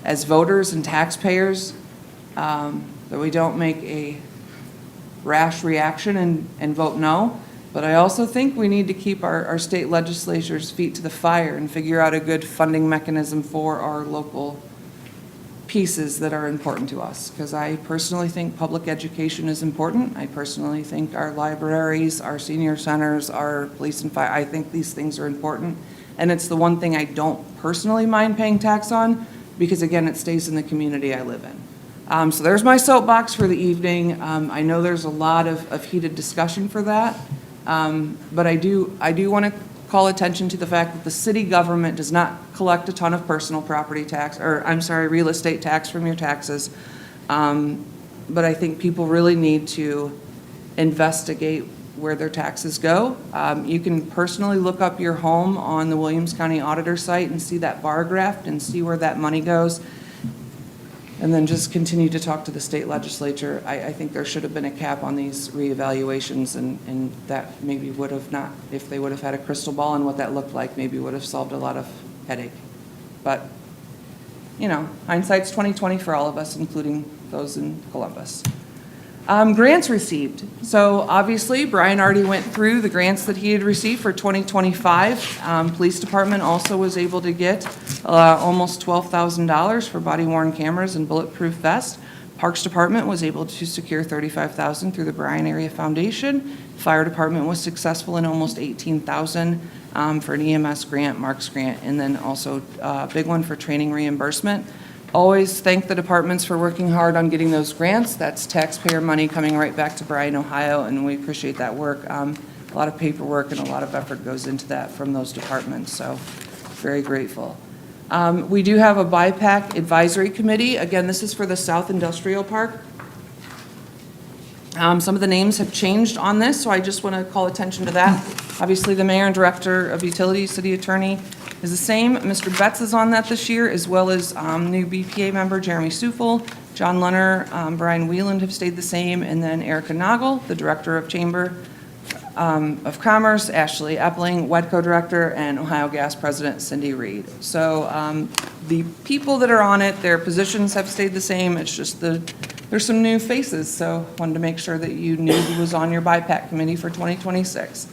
voters and taxpayers that we don't make a rash reaction and vote no. But I also think we need to keep our state legislatures' feet to the fire and figure out a good funding mechanism for our local pieces that are important to us. Because I personally think public education is important. I personally think our libraries, our senior centers, our police and fire, I think these things are important. And it's the one thing I don't personally mind paying tax on because, again, it stays in the community I live in. So there's my soapbox for the evening. I know there's a lot of heated discussion for that. But I do want to call attention to the fact that the city government does not collect a ton of personal property tax, or I'm sorry, real estate tax from your taxes. But I think people really need to investigate where their taxes go. You can personally look up your home on the Williams County Auditor site and see that bar graph and see where that money goes. And then just continue to talk to the state legislature. I think there should have been a cap on these reevaluations, and that maybe would have not, if they would have had a crystal ball on what that looked like, maybe would have solved a lot of headache. But, you know, hindsight's 20/20 for all of us, including those in Columbus. Grants received. So obviously, Bryan already went through the grants that he had received for 2025. Police Department also was able to get almost $12,000 for body-worn cameras and bulletproof vests. Parks Department was able to secure $35,000 through the Bryan Area Foundation. Fire Department was successful in almost $18,000 for an EMS grant, Marks grant, and then also a big one for training reimbursement. Always thank the departments for working hard on getting those grants. That's taxpayer money coming right back to Bryan, Ohio, and we appreciate that work. A lot of paperwork and a lot of effort goes into that from those departments, so very grateful. We do have a BIPAC advisory committee. Again, this is for the South Industrial Park. Some of the names have changed on this, so I just want to call attention to that. Obviously, the mayor and director of utilities, city attorney, is the same. Mr. Betts is on that this year, as well as new BPA member Jeremy Sufel, John Lunner, Bryan Wieland have stayed the same, and then Erica Nagel, the Director of Chamber of Commerce, Ashley Epling, WEDCO Director, and Ohio Gas President Cindy Reed. So the people that are on it, their positions have stayed the same. It's just there's some new faces, so wanted to make sure that you knew who was on your BIPAC committee for 2026.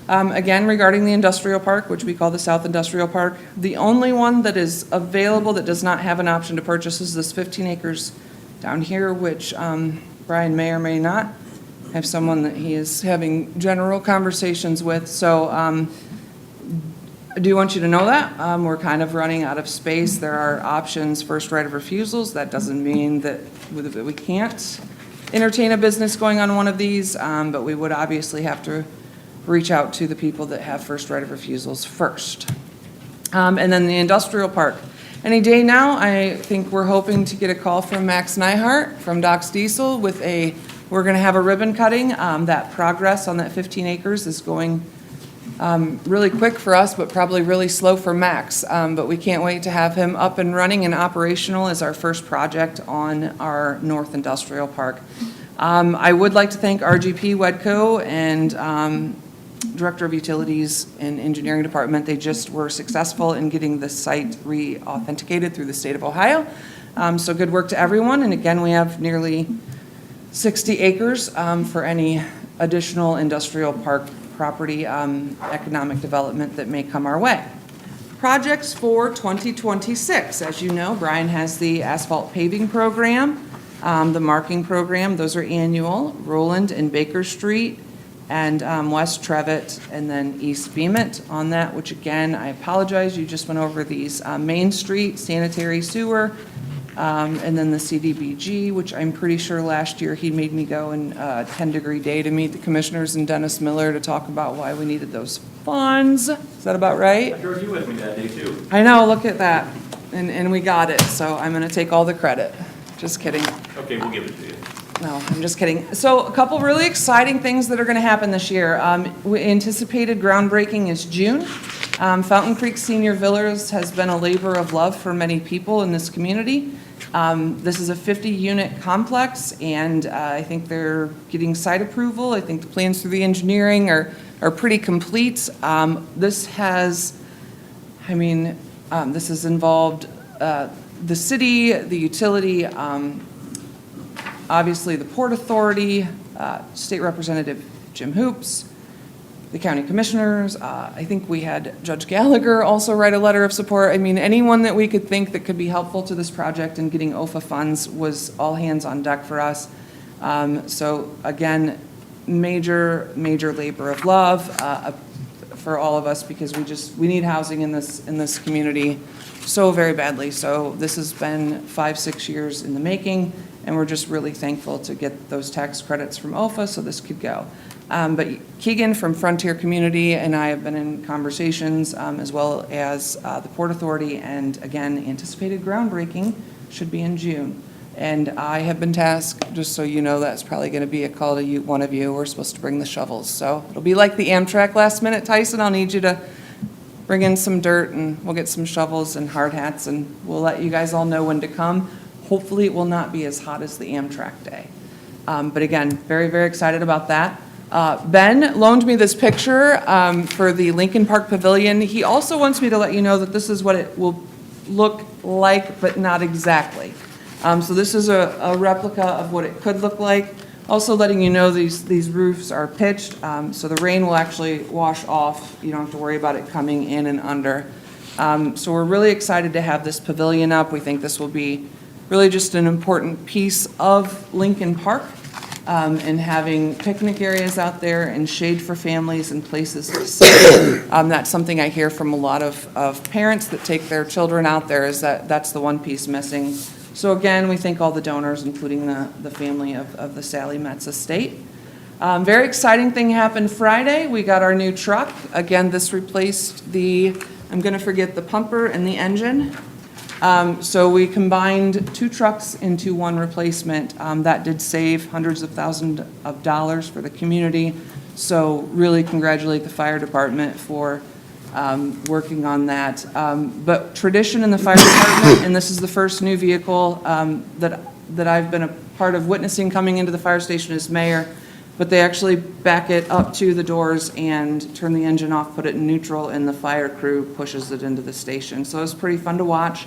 Again, regarding the industrial park, which we call the South Industrial Park, the only one that is available that does not have an option to purchase is this 15 acres down here, which Bryan may or may not have someone that he is having general conversations with. So I do want you to know that. We're kind of running out of space. There are options, first right of refusals. That doesn't mean that we can't entertain a business going on one of these, but we would obviously have to reach out to the people that have first right of refusals first. And then the industrial park. Any day now, I think we're hoping to get a call from Max Neihart from Doc's Diesel with we're going to have a ribbon cutting. That progress on that 15 acres is going really quick for us, but probably really slow for Max. But we can't wait to have him up and running and operational as our first project on our North Industrial Park. I would like to thank RGP, WEDCO, and Director of Utilities and Engineering Department. They just were successful in getting the site re-authenticated through the state of Ohio. So good work to everyone. And again, we have nearly 60 acres for any additional industrial park property economic development that may come our way. Projects for 2026. As you know, Bryan has the asphalt paving program, the marking program. Those are annual. Roland and Baker Street, and West Trevitt, and then East Beemit on that, which again, I apologize, you just went over these. Main Street, sanitary sewer, and then the CDBG, which I'm pretty sure last year he made me go in a 10-degree day to meet the commissioners and Dennis Miller to talk about why we needed those funds. Is that about right? I drove you with me that day too. I know, look at that. And we got it, so I'm gonna take all the credit. Just kidding. Okay, we'll give it to you. No, I'm just kidding. So a couple really exciting things that are going to happen this year. We anticipated groundbreaking is June. Fountain Creek Senior Villas has been a labor of love for many people in this community. This is a 50-unit complex, and I think they're getting site approval. I think the plans through the engineering are pretty complete. This has involved the city, the utility, obviously the Port Authority, State Representative Jim Hoops, the county commissioners. I think we had Judge Gallagher also write a letter of support. I mean, anyone that we could think that could be helpful to this project and getting OFA funds was all hands on deck for us. So again, major labor of love for all of us, because we need housing in this community so very badly. So this has been 5-6 years in the making, and we're just really thankful to get those tax credits from OFA so this could go. But Keegan from Frontier Community and I have been in conversations, as well as the Port Authority, and again, anticipated groundbreaking should be in June. And I have been tasked, just so you know, that's probably going to be a call to you, one of you. We're supposed to bring the shovels. So it'll be like the Amtrak last minute, Tyson. I'll need you to bring in some dirt, and we'll get some shovels and hard hats, and we'll let you guys all know when to come. Hopefully it will not be as hot as the Amtrak day. But again, very, very excited about that. Ben loaned me this picture for the Lincoln Park Pavilion. He also wants me to let you know that this is what it will look like, but not exactly. So this is a replica of what it could look like. Also letting you know these roofs are pitched, so the rain will actually wash off. You don't have to worry about it coming in and under. So we're really excited to have this pavilion up. We think this will be really just an important piece of Lincoln Park, and having picnic areas out there and shade for families and places to sit. That's something I hear from a lot of parents that take their children out there, is that's the one piece missing. So again, we thank all the donors, including the family of the Sally Metz estate. Very exciting thing happened Friday. We got our new truck. Again, this replaced I'm going to forget the pumper and the engine. So we combined 2 trucks into one replacement. That did save hundreds of thousands of dollars for the community. So really congratulate the fire department for working on that. But tradition in the fire department, and this is the first new vehicle that I've been a part of witnessing coming into the fire station as mayor, but they actually back it up to the doors and turn the engine off, put it in neutral, and the fire crew pushes it into the station. So it was pretty fun to watch.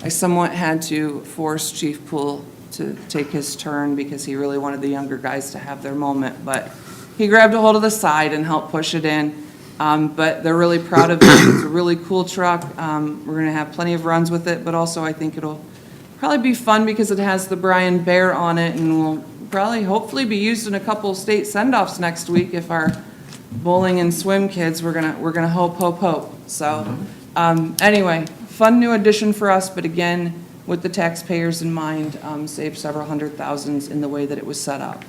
I somewhat had to force Chief Poole to take his turn because he really wanted the younger guys to have their moment, but he grabbed a hold of the side and helped push it in. But they're really proud of it. It's a really cool truck. We're gonna have plenty of runs with it, but also I think it'll probably be fun because it has the Bryan bear on it and will probably hopefully be used in a couple state send-offs next week if our bowling and swim kids, we're gonna hope. So, anyway, fun new addition for us, but again, with the taxpayers in mind, save several hundred thousands in the way that it was set up.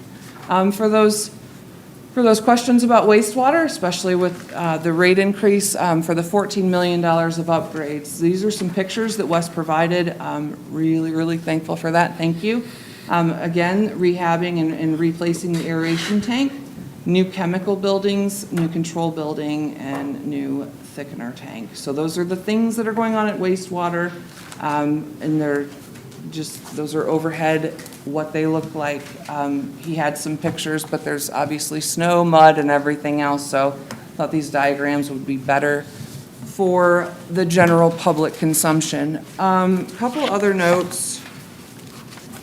For those questions about wastewater, especially with the rate increase for the $14 million of upgrades, these are some pictures that Wes provided. Really thankful for that. Thank you. Again, rehabbing and replacing the aeration tank, new chemical buildings, new control building, and new thickener tank. So those are the things that are going on at wastewater, and those are overhead, what they look like. He had some pictures, but there's obviously snow, mud, and everything else, so I thought these diagrams would be better for the general public consumption. Couple other notes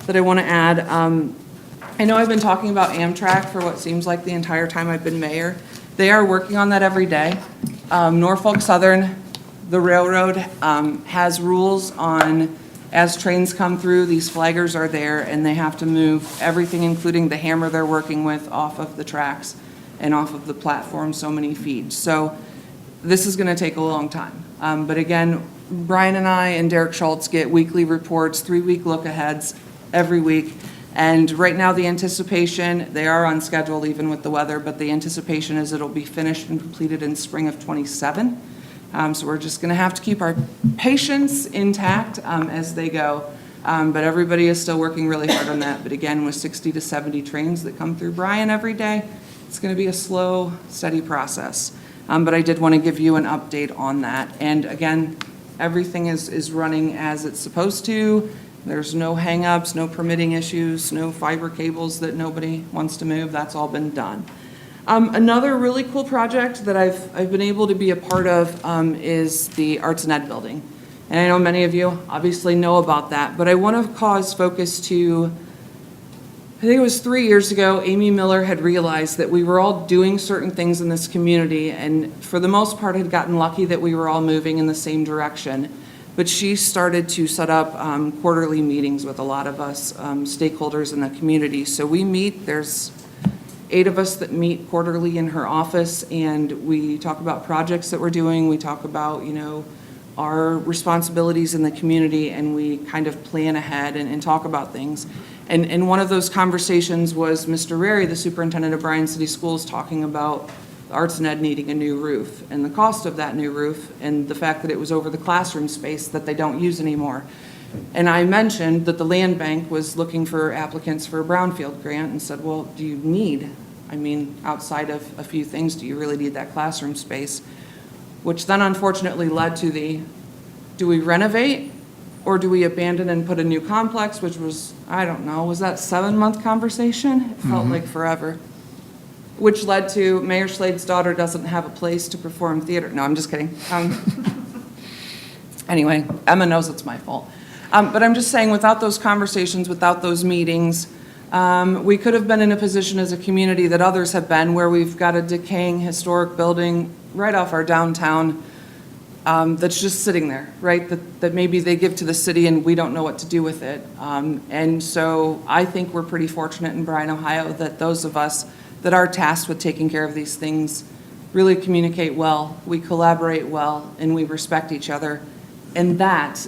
that I want to add. I know I've been talking about Amtrak for what seems like the entire time I've been mayor. They are working on that every day. Norfolk Southern, the railroad, has rules on, as trains come through, these flaggers are there and they have to move everything, including the hammer they're working with, off of the tracks and off of the platform so many feet. So this is gonna take a long time. But again, Bryan and I and Derek Schultz get weekly reports, 3-week look-aheads every week. And right now the anticipation, they are on schedule even with the weather, but the anticipation is it'll be finished and completed in spring of '27. So we're just gonna have to keep our patience intact as they go. But everybody is still working really hard on that. But again, with 60 to 70 trains that come through Bryan every day, it's gonna be a slow, steady process. But I did wanna give you an update on that. And again, everything is running as it's supposed to. There's no hangups, no permitting issues, no fiber cables that nobody wants to move. That's all been done. Another really cool project that I've been able to be a part of is the Arts and Ed building. And I know many of you obviously know about that, but I want to cause focus to, I think it was 3 years ago, Amy Miller had realized that we were all doing certain things in this community and for the most part had gotten lucky that we were all moving in the same direction. But she started to set up quarterly meetings with a lot of us stakeholders in the community. So we meet, there's 8 of us that meet quarterly in her office, and we talk about projects that we're doing. We talk about, our responsibilities in the community, and we kind of plan ahead and talk about things. And one of those conversations was Mr. Rary, the superintendent of Bryan City Schools, talking about Arts and Ed needing a new roof and the cost of that new roof and the fact that it was over the classroom space that they don't use anymore. And I mentioned that the land bank was looking for applicants for a brownfield grant and said, well, do you need, outside of a few things, do you really need that classroom space? Which then unfortunately led to do we renovate or do we abandon and put a new complex, which was, I don't know, was that 7-month conversation? It felt like forever. Which led to Mayor Schlade's daughter doesn't have a place to perform theater. No, I'm just kidding. Anyway, Emma knows it's my fault. But I'm just saying, without those conversations, without those meetings, we could have been in a position as a community that others have been, where we've got a decaying historic building right off our downtown that's just sitting there, right? That maybe they give to the city and we don't know what to do with it. And so I think we're pretty fortunate in Bryan, Ohio, that those of us that are tasked with taking care of these things really communicate well, we collaborate well, and we respect each other. And that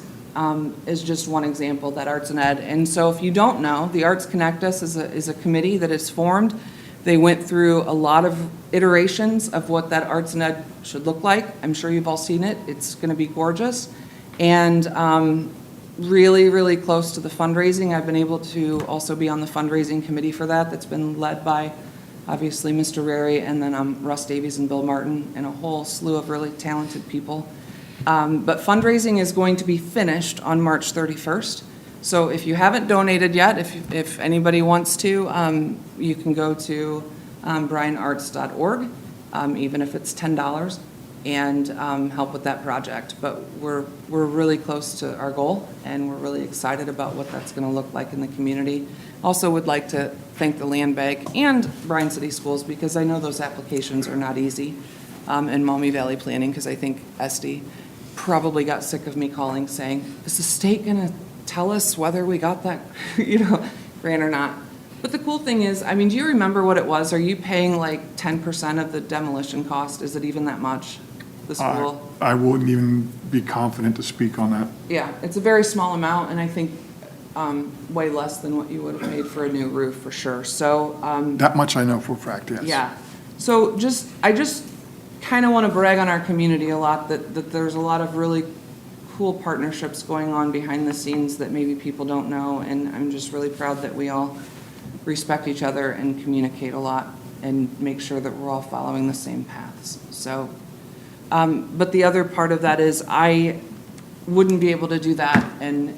is just one example, that Arts and Ed. And so if you don't know, the Arts Connect Us is a committee that is formed. They went through a lot of iterations of what that Arts and Ed should look like. I'm sure you've all seen it. It's going to be gorgeous. And really, really close to the fundraising. I've been able to also be on the fundraising committee for that. That's been led by obviously Mr. Rary, and then Russ Davies and Bill Martin, and a whole slew of really talented people. But fundraising is going to be finished on March 31st. So if you haven't donated yet, if anybody wants to, you can go to bryanarts.org, even if it's $10, and help with that project. But we're really close to our goal, and we're really excited about what that's going to look like in the community. Also would like to thank the Land Bank and Bryan City Schools, because I know those applications are not easy, and Maumee Valley Planning, because I think Esty probably got sick of me calling saying, is the state going to tell us whether we got that, grant or not? But the cool thing is, I mean, do you remember what it was? Are you paying like 10% of the demolition cost? Is it even that much, the school? I wouldn't even be confident to speak on that. Yeah, it's a very small amount, and I think way less than what you would have paid for a new roof, for sure. So, That much I know for a fact, yes. yeah. So I just kind of want to brag on our community a lot, that there's a lot of really cool partnerships going on behind the scenes that maybe people don't know, and I'm just really proud that we all respect each other and communicate a lot and make sure that we're all following the same paths. So, but the other part of that is I wouldn't be able to do that, and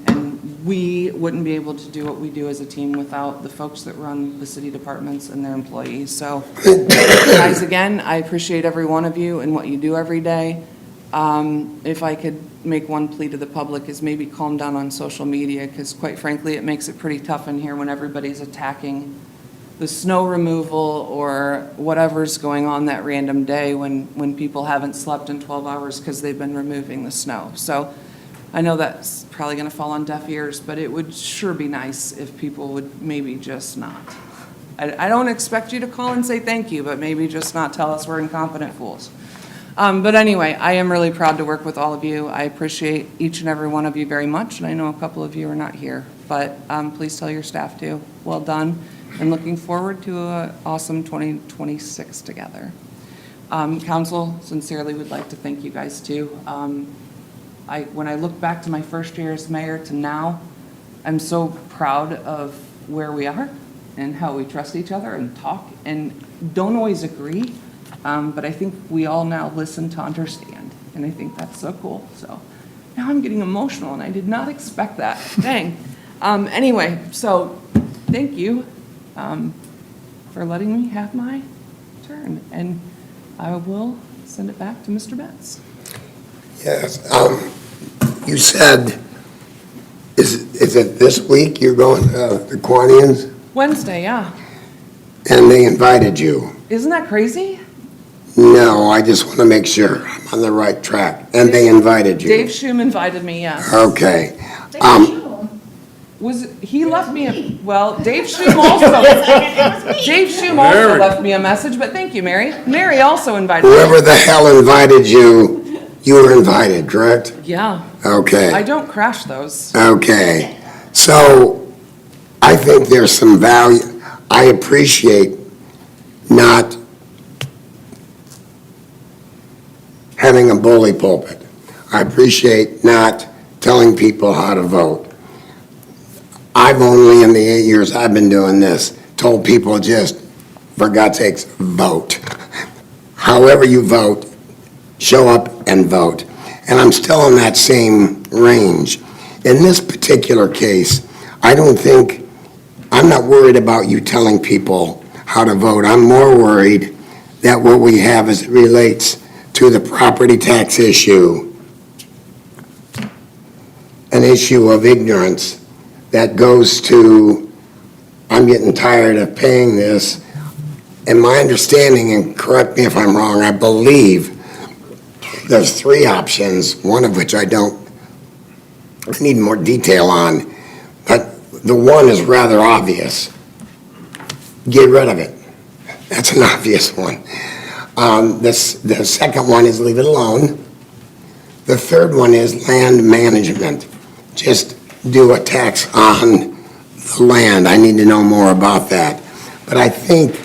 we wouldn't be able to do what we do as a team without the folks that run the city departments and their employees. So, guys, again, I appreciate every one of you and what you do every day. If I could make one plea to the public, is maybe calm down on social media, because quite frankly, it makes it pretty tough in here when everybody's attacking the snow removal or whatever's going on that random day when people haven't slept in 12 hours because they've been removing the snow. So I know that's probably going to fall on deaf ears, but it would sure be nice if people would maybe just not. I don't expect you to call and say thank you, but maybe just not tell us we're incompetent fools. But anyway, I am really proud to work with all of you. I appreciate each and every one of you very much, and I know a couple of you are not here, but please tell your staff too. Well done, and looking forward to an awesome 2026 together. Council, sincerely would like to thank you guys too. When I look back to my first year as mayor to now, I'm so proud of where we are and how we trust each other and talk and don't always agree. But I think we all now listen to understand, and I think that's so cool. So now I'm getting emotional, and I did not expect that. Dang. Anyway, so thank you for letting me have my turn, and I will send it back to Mr. Betts. Yes, you said, is it this week you're going to the Quanians? Wednesday, yeah. And they invited you? Isn't that crazy? No, I just want to make sure I'm on the right track. And they invited you? Dave Schum invited me, yes. Okay. He left me Dave Schum also. Dave Schum also left me a message, but thank you, Mary. Mary also invited me. Whoever the hell invited you, you were invited, correct? Yeah. Okay. I don't crash those. Okay. So I think there's some value. I appreciate not having a bully pulpit. I appreciate not telling people how to vote. I've only, in the 8 years I've been doing this, told people just, for God's sakes, vote. However you vote, show up and vote. And I'm still in that same range. In this particular case, I'm not worried about you telling people how to vote. I'm more worried that what we have as it relates to the property tax issue, an issue of ignorance that goes to, I'm getting tired of paying this. And my understanding, and correct me if I'm wrong, I believe there's three options, one of which I need more detail on, but the one is rather obvious. Get rid of it. That's an obvious one. The second one is leave it alone. The third one is land management. Just do a tax on the land. I need to know more about that. But I think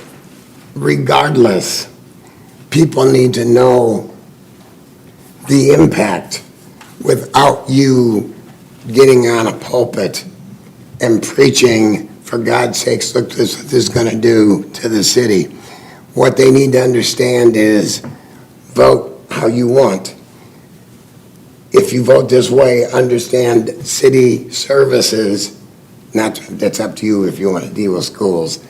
regardless, people need to know the impact without you getting on a pulpit and preaching, for God's sakes, look what this is going to do to the city. what they need to understand is vote how you want. If you vote this way, understand city services, that's up to you if you want to deal with schools.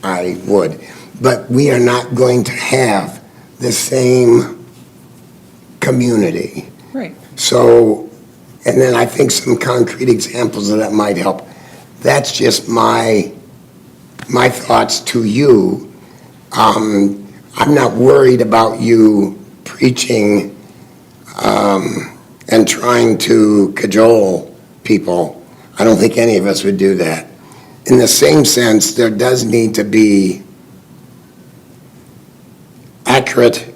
I would. But we are not going to have the same community. Right. So, and then I think some concrete examples of that might help. That's just my thoughts to you. I'm not worried about you preaching and trying to cajole people. I don't think any of us would do that. In the same sense, there does need to be accurate,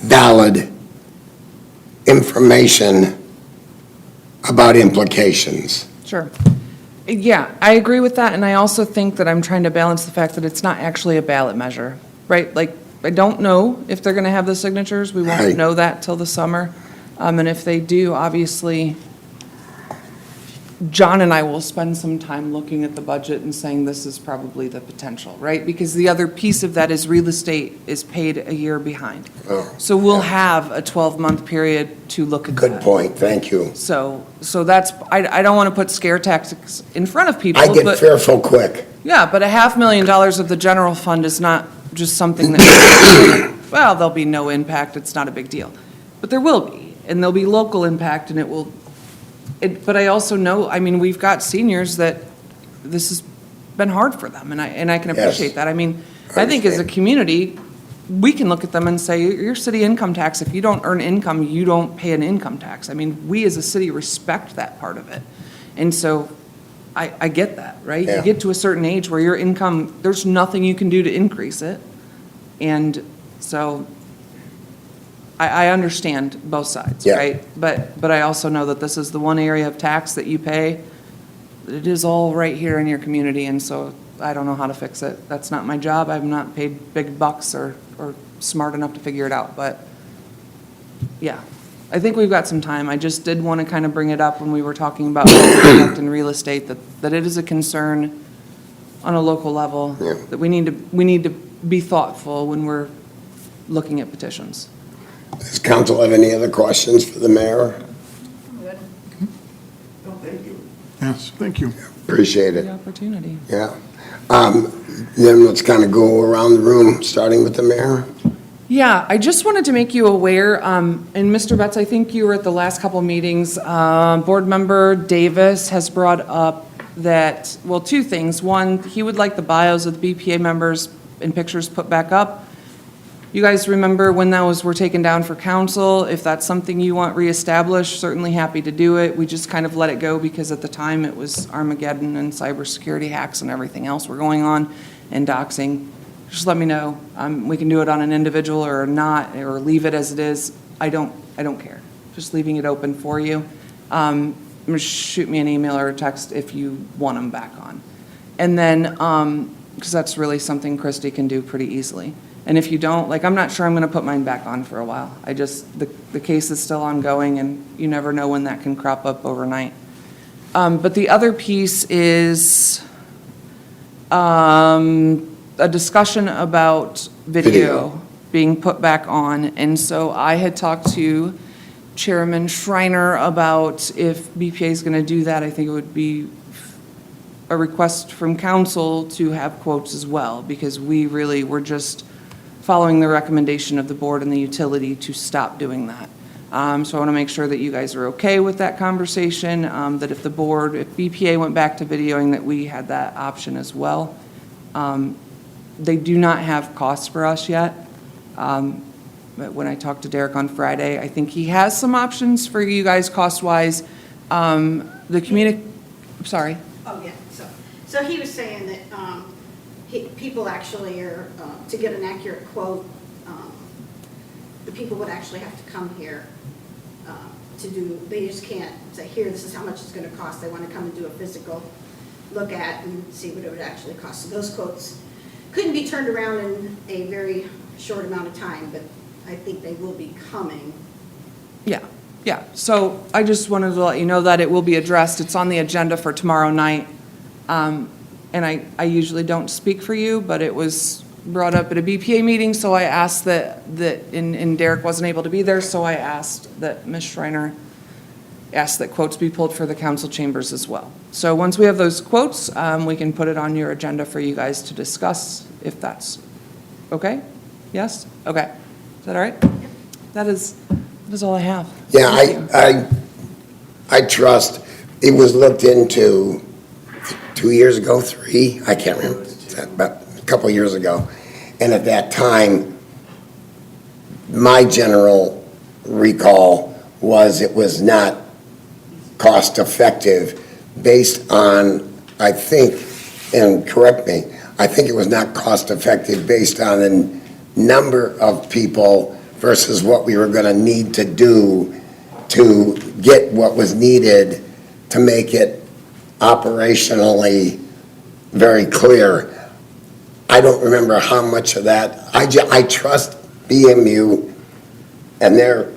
valid information about implications. Sure. Yeah, I agree with that, and I also think that I'm trying to balance the fact that it's not actually a ballot measure, right? Like, I don't know if they're going to have the signatures. We Right. won't know that till the summer. And if they do, obviously, John and I will spend some time looking at the budget and saying this is probably the potential, right? Because the other piece of that is real estate is paid a year behind. Oh, So we'll have a 12-month period to look at that. good point, thank you. So that's, I don't want to put scare tactics in front of people, I get but, fearful quick. yeah, but $500,000 of the general fund is not just something that, well, there'll be no impact, it's not a big deal. But there will be, and there'll be local impact, and it will, but I also know, I mean, we've got seniors that this has been hard for them, and I can Yes. appreciate that. I mean, I think as a community, we can look at them and say, your city income tax, if you don't earn income, you don't pay an income tax. I mean, we as a city respect that part of it. And so I get that, right? Yeah. You get to a certain age where your income, there's nothing you can do to increase it. And so I understand both sides, Yeah. right? But I also know that this is the one area of tax that you pay. It is all right here in your community, and so I don't know how to fix it. That's not my job. I'm not paid big bucks or smart enough to figure it out, but yeah. I think we've got some time. I just did want to kind of bring it up when we were talking about impact in real estate, that it is a concern on a local level, Yeah. that we need to be thoughtful when we're looking at petitions. Does council have any other questions for the mayor? Good. No, thank you. Yes, thank you. Appreciate The it, opportunity. yeah. Then let's kind of go around the room, starting with the mayor. Yeah, I just wanted to make you aware, and Mr. Betts, I think you were at the last couple meetings, Board Member Davis has brought up that, well, two things. One, he would like the bios of the BPA members and pictures put back up. You guys remember when those were taken down for council? If that's something you want reestablished, certainly happy to do it. We just kind of let it go because at the time it was Armageddon and cybersecurity hacks and everything else were going on, and doxing. Just let me know. We can do it on an individual or not, or leave it as it is. I don't care. Just leaving it open for you. Shoot me an email or a text if you want them back on. And then, because that's really something Christy can do pretty easily. And if you don't, like, I'm not sure I'm going to put mine back on for a while. The case is still ongoing, and you never know when that can crop up overnight. But the other piece is a discussion about video being put back on. And so I had talked to Chairman Schreiner about if BPA is going to do that. I think it would be a request from council to have quotes as well, because we really were just following the recommendation of the board and the utility to stop doing that. So I want to make sure that you guys are okay with that conversation, that if BPA went back to videoing, that we had that option as well. They do not have costs for us yet. But when I talked to Derek on Friday, I think he has some options for you guys cost-wise. Sorry. Oh, yeah, so he was saying that people actually are, to get an accurate quote, the people would actually have to come here to do, they just can't say, here, this is how much it's going to cost. They want to come and do a physical look at and see what it would actually cost. So those quotes couldn't be turned around in a very short amount of time, but I think they will be coming. Yeah. So I just wanted to let you know that it will be addressed. It's on the agenda for tomorrow night. And I usually don't speak for you, but it was brought up at a BPA meeting, so I asked and Derek wasn't able to be there, so I asked that Ms. Schreiner ask that quotes be pulled for the council chambers as well. So once we have those quotes, we can put it on your agenda for you guys to discuss, if that's okay? Yes? Okay. Is that all right? That is all I have. Yeah, Thank you. I trust, it was looked into 2 years ago, 3, I can't remember, about a couple of years ago. And at that time, my general recall was it was not cost-effective based on, I think, and correct me, I think it was not cost-effective based on the number of people versus what we were going to need to do to get what was needed to make it operationally very clear. I don't remember how much of that. I trust BMU and their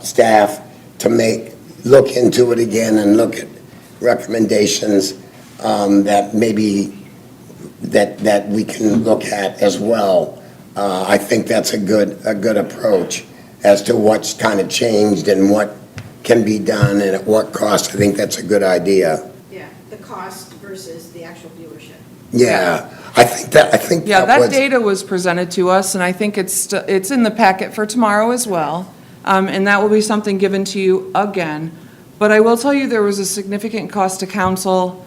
staff to look into it again and look at recommendations that maybe that we can look at as well. I think that's a good approach as to what's kind of changed and what can be done and at what cost. I think that's a good idea. Yeah, the cost versus the actual viewership. Yeah, I think Yeah, that was. that data was presented to us, and I think it's in the packet for tomorrow as well. And that will be something given to you again. But I will tell you, there was a significant cost to council.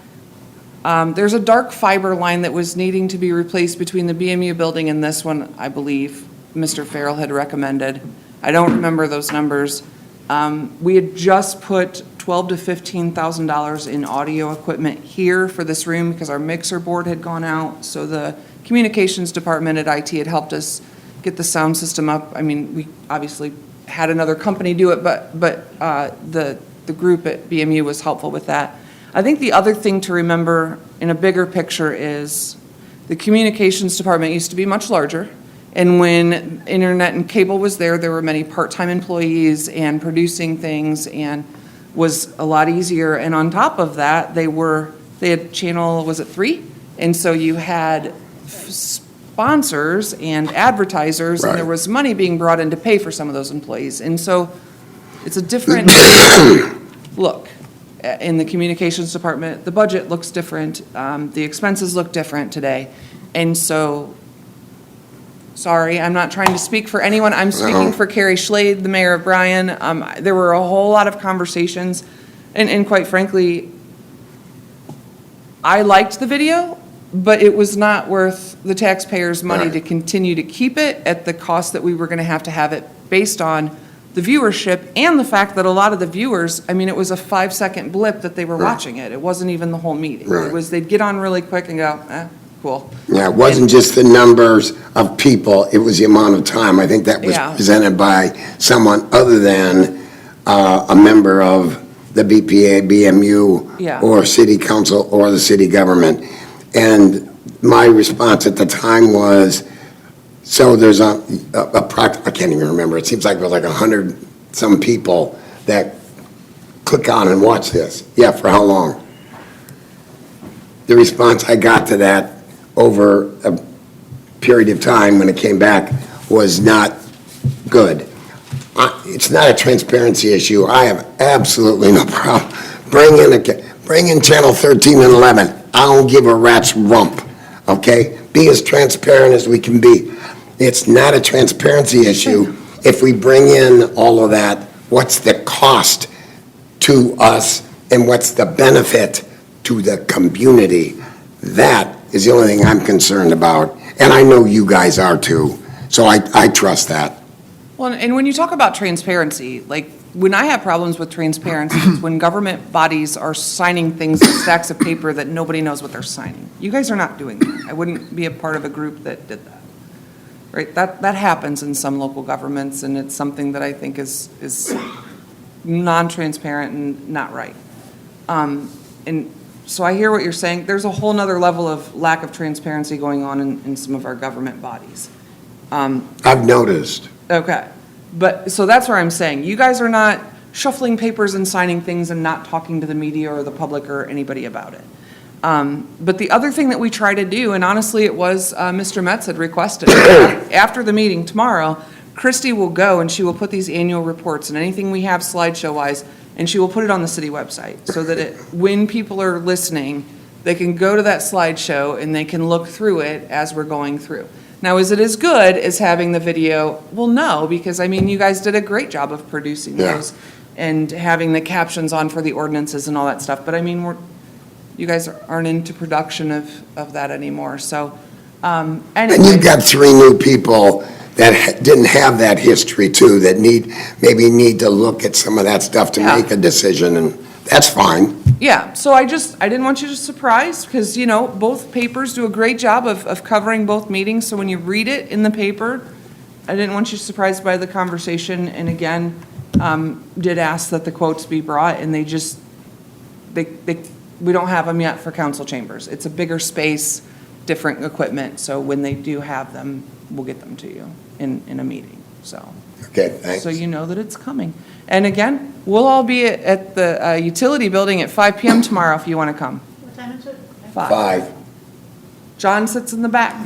There's a dark fiber line that was needing to be replaced between the BMU building and this one, I believe Mr. Farrell had recommended. I don't remember those numbers. We had just put $12,000 to $15,000 in audio equipment here for this room because our mixer board had gone out. So the communications department at IT had helped us get the sound system up. I mean, we obviously had another company do it, but the group at BMU was helpful with that. I think the other thing to remember in a bigger picture is the communications department used to be much larger. And when internet and cable was there were many part-time employees and producing things and was a lot easier. And on top of that, they had channel, was it 3? And so you had sponsors and advertisers, and there was money being brought in to pay for some of those employees. And so it's a different look in the communications department. The budget looks different. The expenses look different today. And so, sorry, I'm not trying to speak for anyone. I'm speaking for Carrie Schlade, the mayor of Bryan. There were a whole lot of conversations. And quite frankly, I liked the video, but it was not worth the taxpayers' money to continue to keep it at the cost that we were going to have it based on the viewership and the fact that a lot of the viewers, I mean, it was a 5-second blip that they were watching it. It wasn't even the whole meeting. Right. It was, they'd get on really quick and go, cool. Yeah, it wasn't just the numbers of people, it was the amount of time. I think that was presented by someone other than a member of the BPA, BMU, or city council, or the city government. And my response at the time was, so there's I can't even remember, it seems like there was like 100-some people that click on and watch this. Yeah, for how long? The response I got to that over a period of time when it came back was not good. It's not a transparency issue. I have absolutely no problem. Bring in channel 13 and 11. I don't give a rat's rump, okay? Be as transparent as we can be. It's not a transparency issue. If we bring in all of that, what's the cost to us and what's the benefit to the community? That is the only thing I'm concerned about. And I know you guys are too. So I trust that. Well, and when you talk about transparency, like when I have problems with transparency, it's when government bodies are signing things on stacks of paper that nobody knows what they're signing. You guys are not doing that. I wouldn't be a part of a group that did that. Right? That happens in some local governments, and it's something that I think is non-transparent and not right. And so I hear what you're saying. There's a whole nother level of lack of transparency going on in some of our government bodies. I've noticed. Okay. But, so that's where I'm saying, you guys are not shuffling papers and signing things and not talking to the media or the public or anybody about it. But the other thing that we try to do, and honestly, it was, Mr. Metz had requested, it. After the meeting tomorrow, Christie will go and she will put these annual reports and anything we have slideshow-wise, and she will put it on the city website, so that when people are listening, they can go to that slideshow and they can look through it as we're going through. Now, is it as good as having the video? Well, no, because, I mean, you guys did a great job of producing Yeah. those and having the captions on for the ordinances and all that stuff, but I mean, you guys aren't into production of that anymore, so, And anyway. you've got 3 new people that didn't have that history too, that maybe need to look at some of that stuff to Yeah. make a decision, and that's fine. Yeah, so I didn't want you to surprise, because, both papers do a great job of covering both meetings, so when you read it in the paper, I didn't want you surprised by the conversation, and again, did ask that the quotes be brought, and we don't have them yet for council chambers. It's a bigger space, different equipment, so when they do have them, we'll get them to you in a meeting, so. Okay, thanks. So you know that it's coming. And again, we'll all be at the utility building at 5 PM tomorrow if you want to come. What time is it? 5. John sits in the back.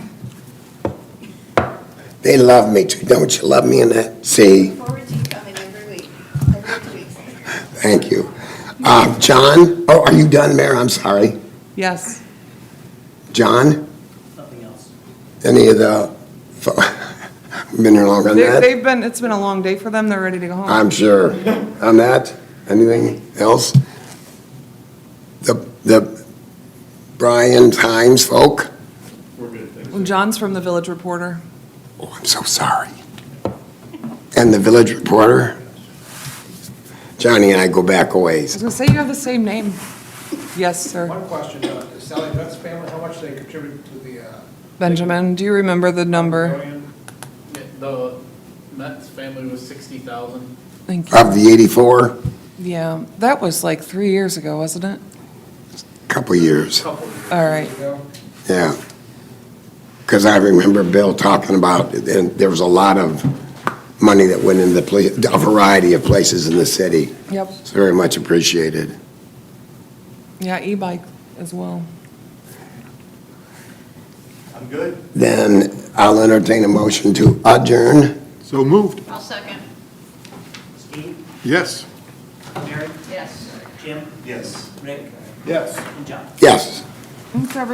They love me too. Don't you love me in that? See, Look forward to you coming every week, every 2 weeks. thank you. John, are you done, Mayor? I'm sorry. Yes. John, Nothing else. any of the, been here longer than that? It's been a long day for them. They're ready to go home. I'm sure. On that, anything else? The Bryan Times folk? John's from the Village Reporter. Oh, I'm so sorry. And the Village Reporter? Johnny and I go back a I ways. was going to say you have the same name. Yes, sir. One question, Sally Metz family, how much they contributed to the, Benjamin, do you remember the number? The Metz family was 60,000. Thank you. Of the 84, Yeah, that was like 3 years ago, wasn't it? couple years, All right. yeah. Because I remember Bill talking about, and there was a lot of money that went into a variety of places in the city. Yep. It's very much appreciated. Yeah, e-bike as well. I'm good. Then I'll entertain a motion to adjourn. So moved. I'll second. Steve, Yes. Mary, Yes. Jim, Yes. Rick, Yes. and John. Yes. Thanks, everyone.